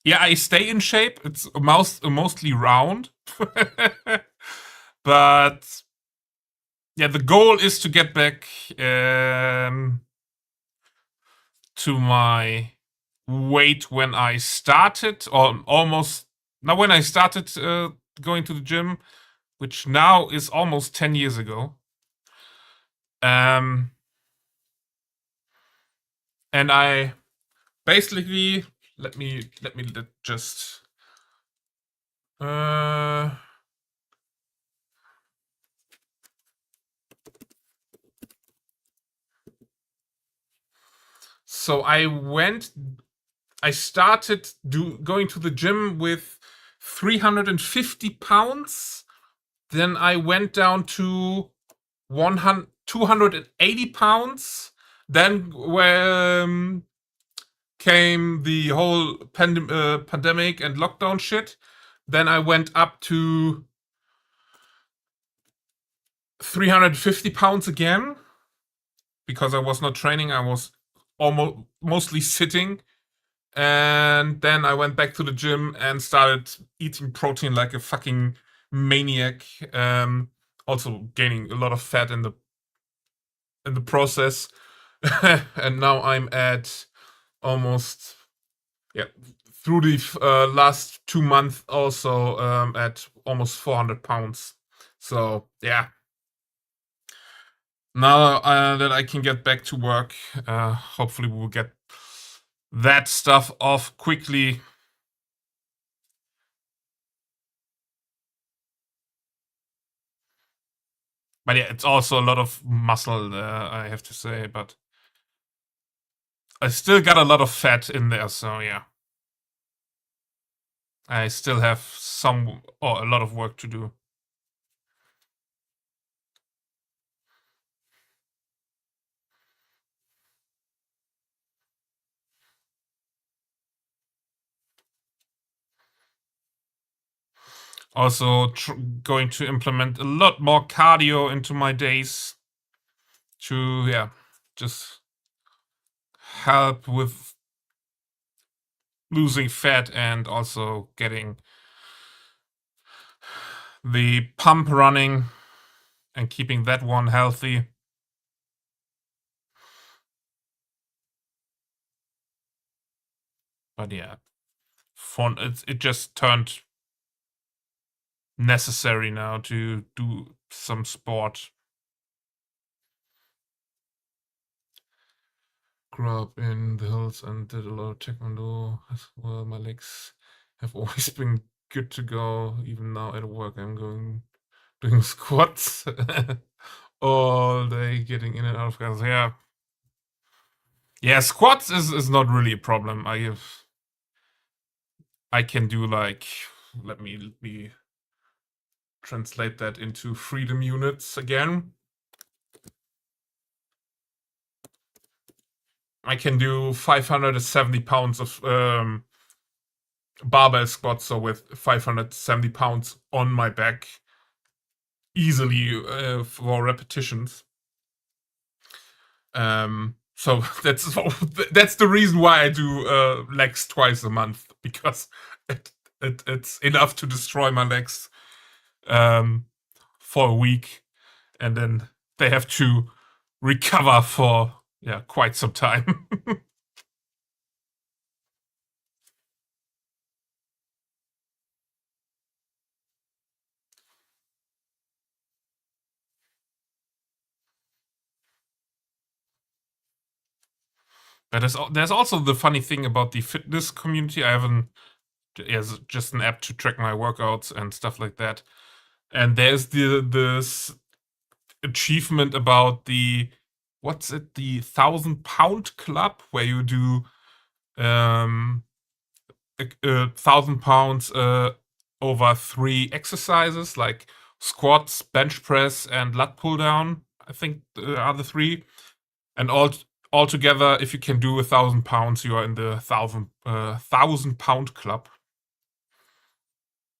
yeah, I stay in shape. It's mostly round, but yeah, the goal is to get back to my weight when I started, or almost now when I started going to the gym, which now is almost 10 years ago. And I basically let me just so I started going to the gym with 350 pounds. Then I went down to 280 pounds. Then came the whole pandemic and lockdown shit. Then I went up to 350 pounds again, because I was not training. I was mostly sitting. And then I went back to the gym and started eating protein like a fucking maniac. Also gaining a lot of fat in the process. And now I'm at almost, yeah, through the last 2 months also at almost 400 pounds. So yeah, now that I can get back to work, hopefully we'll get that stuff off quickly. But yeah, it's also a lot of muscle, I have to say, but I still got a lot of fat in there, so yeah. I still have a lot of work to do. Also going to implement a lot more cardio into my days to, yeah, just help with losing fat and also getting the pump running and keeping that one healthy. But yeah, it just turned necessary now to do some sport. Grew up in the hills and did a lot of taekwondo as well. My legs have always been good to go. Even now at work, I'm doing squats all day, getting in and out of class. Yeah, squats is not really a problem. I can do, like, let me translate that into freedom units again. I can do 570 pounds of barbell squats, so with 570 pounds on my back easily for repetitions. So that's the reason why I do legs twice a month, because it's enough to destroy my legs for a week, and then they have to recover for quite some time. But there's also the funny thing about the fitness community. I have just an app to track my workouts and stuff like that. And there's this achievement about the 1,000-pound club, where you do 1,000 pounds over 3 exercises, like squats, bench press, and lat pull down. I think are the 3. And all together, if you can do 1,000 pounds, you are in the 1,000 pound club.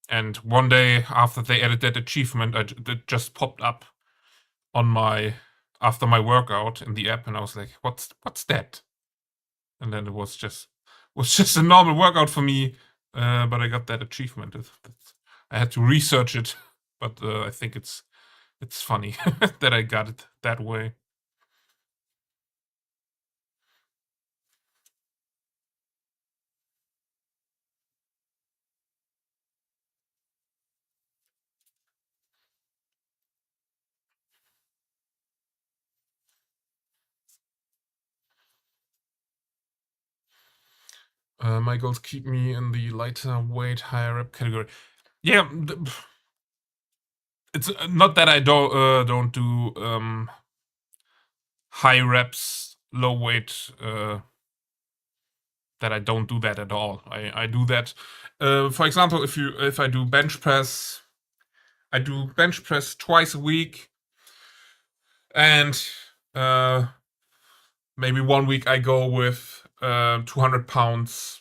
And one day after they added that achievement, it just popped up on after my workout in the app, and I was like, "What's that?" And then it was just a normal workout for me, but I got that achievement. I had to research it, but I think it's funny that I got it that way. My goals keep me in the lighter weight, higher rep category. Yeah, it's not that I don't do high reps, low weight. That I don't do that at all. I do that. For example, if I do bench press, I do bench press twice a week, and maybe 1 week I go with 200 pounds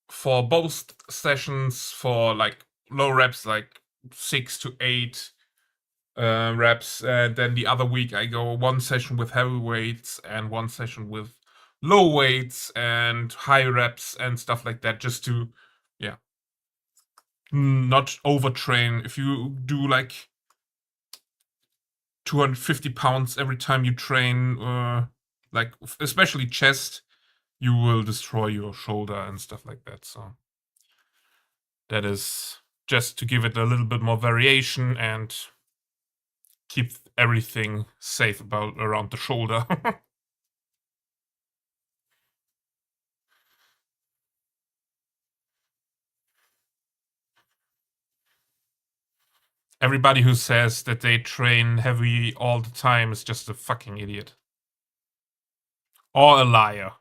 for both sessions, for like low reps, like 6 to 8 reps. Then the other week I go 1 session with heavy weights and 1 session with low weights and high reps and stuff like that, just to, yeah, not overtrain. If you do like 250 pounds every time you train, like especially chest, you will destroy your shoulder and stuff like that. So that is just to give it a little bit more variation and keep everything safe around the shoulder. Everybody who says that they train heavy all the time is just a fucking idiot. Or a liar.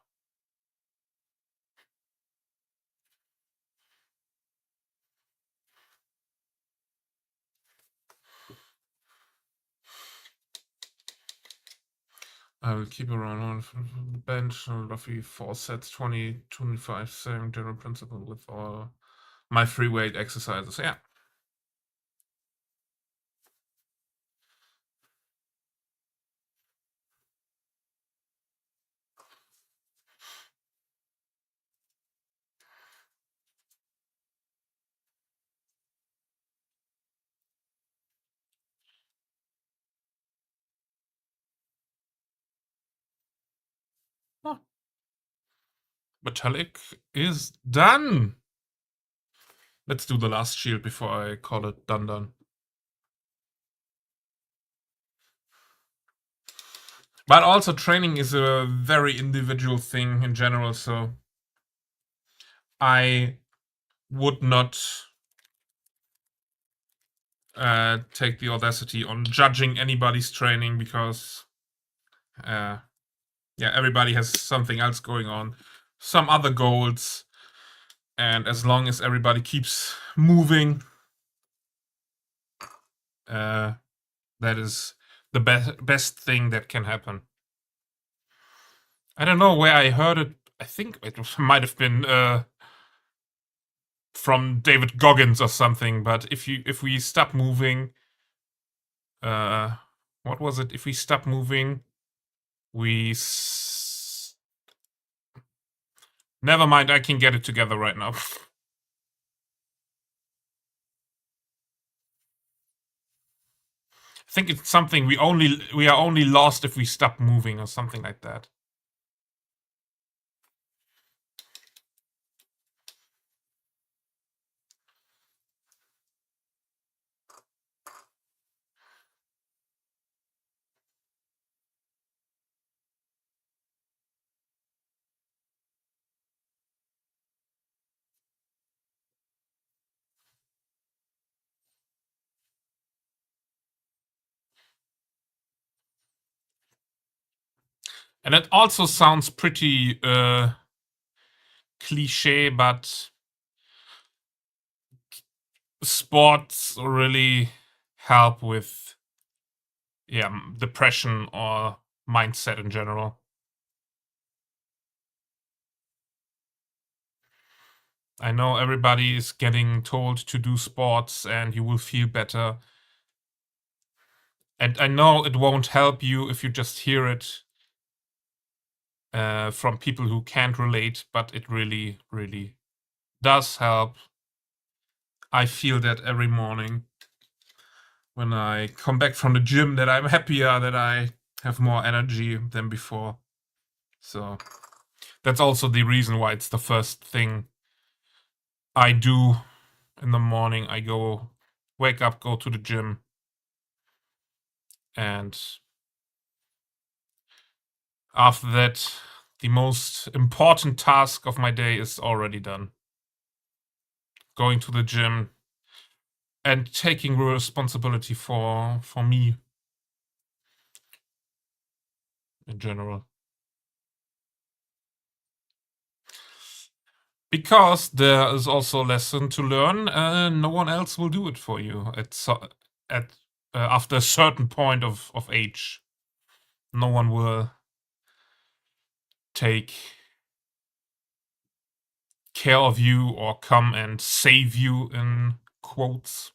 I will keep around on the bench, roughly 4 sets, 20, 25, same general principle with all my free weight exercises. Yeah. Oh. Metallic is done. Let's do the last shield before I call it done. But also training is a very individual thing in general, so I would not take the audacity on judging anybody's training, because yeah, everybody has something else going on, some other goals, and as long as everybody keeps moving, that is the best thing that can happen. I don't know where I heard it. I think it might have been from David Goggins or something, but if we stop moving, what was it? If we stop moving, never mind, I can get it together right now. I think it's something we are only lost if we stop moving or something like that. And it also sounds pretty cliche, but sports really help with depression or mindset in general. I know everybody is getting told to do sports and you will feel better. And I know it won't help you if you just hear it from people who can't relate, but it really, really does help. I feel that every morning when I come back from the gym, that I'm happier, that I have more energy than before. So that's also the reason why it's the first thing I do in the morning. I wake up, go to the gym, and after that, the most important task of my day is already done. Going to the gym and taking responsibility for me in general. Because there is also a lesson to learn. No one else will do it for you after a certain point of age. No one will take care of you or come and save you, in quotes.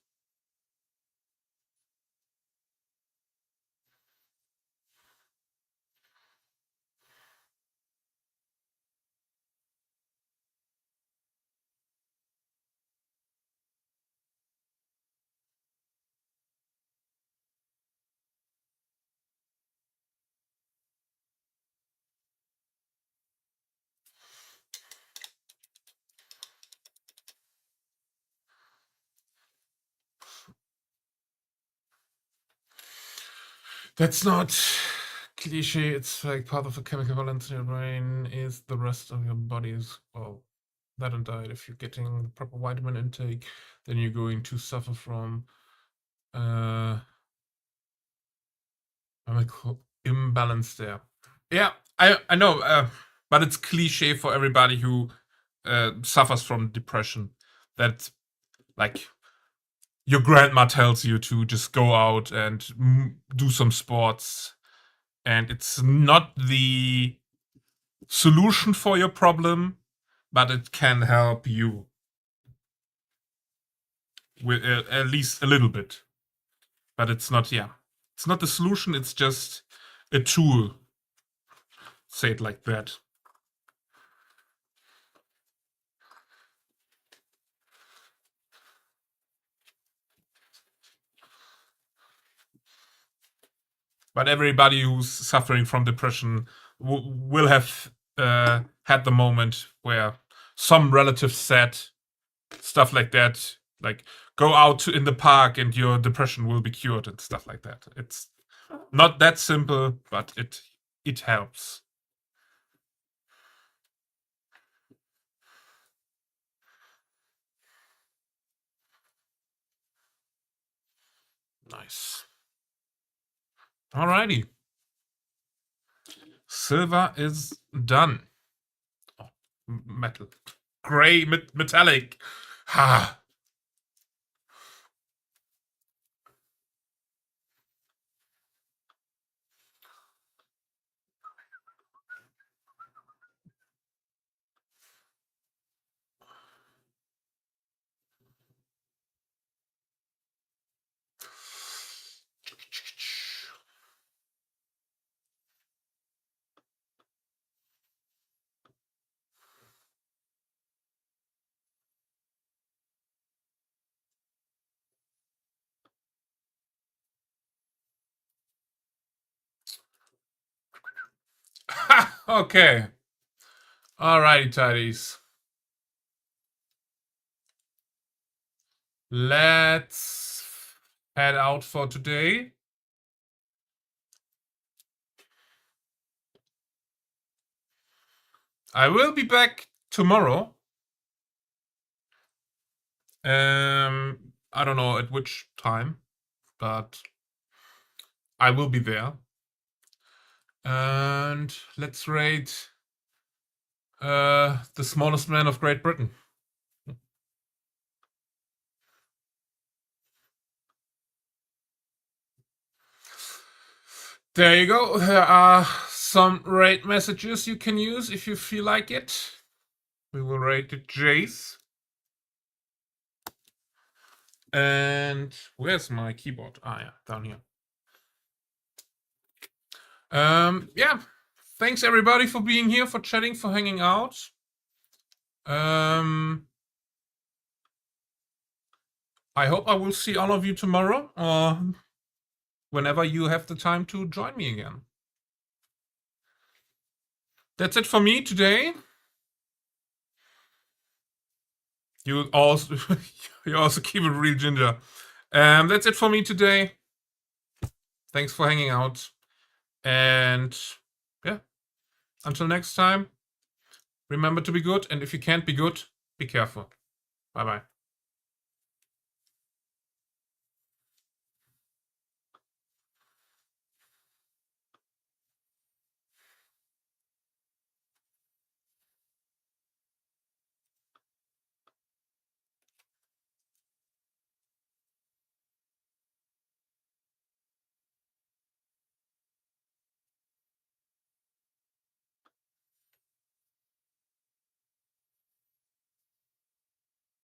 That's not cliche. It's like part of the chemical balance in your brain is the rest of your body's, well, that and diet. If you're getting the proper vitamin intake, then you're going to suffer from chemical imbalance there. Yeah, I know, but it's cliche for everybody who suffers from depression. That, like, your grandma tells you to just go out and do some sports, and it's not the solution for your problem, but it can help you with at least a little bit. But it's not, it's not the solution. It's just a tool. Say it like that. But everybody who's suffering from depression will have had the moment where some relative said stuff like that, like, go out in the park and your depression will be cured and stuff like that. It's not that simple, but it helps. Nice. Alrighty. Silver is done. Oh, metal. Gray, metallic. Ha. Okay. Alrighty, tidies. Let's head out for today. I will be back tomorrow. I don't know at which time, but I will be there. And let's raid the smallest man of Great Britain. There you go. There are some raid messages you can use if you feel like it. We will raid the Jace. And where's my keyboard? Ah, yeah, down here. Yeah. Thanks everybody for being here, for chatting, for hanging out. I hope I will see all of you tomorrow or whenever you have the time to join me again. That's it for me today. You also keep it real, Ginger. That's it for me today. Thanks for hanging out. And yeah, until next time, remember to be good. And if you can't be good, be careful. Bye-bye.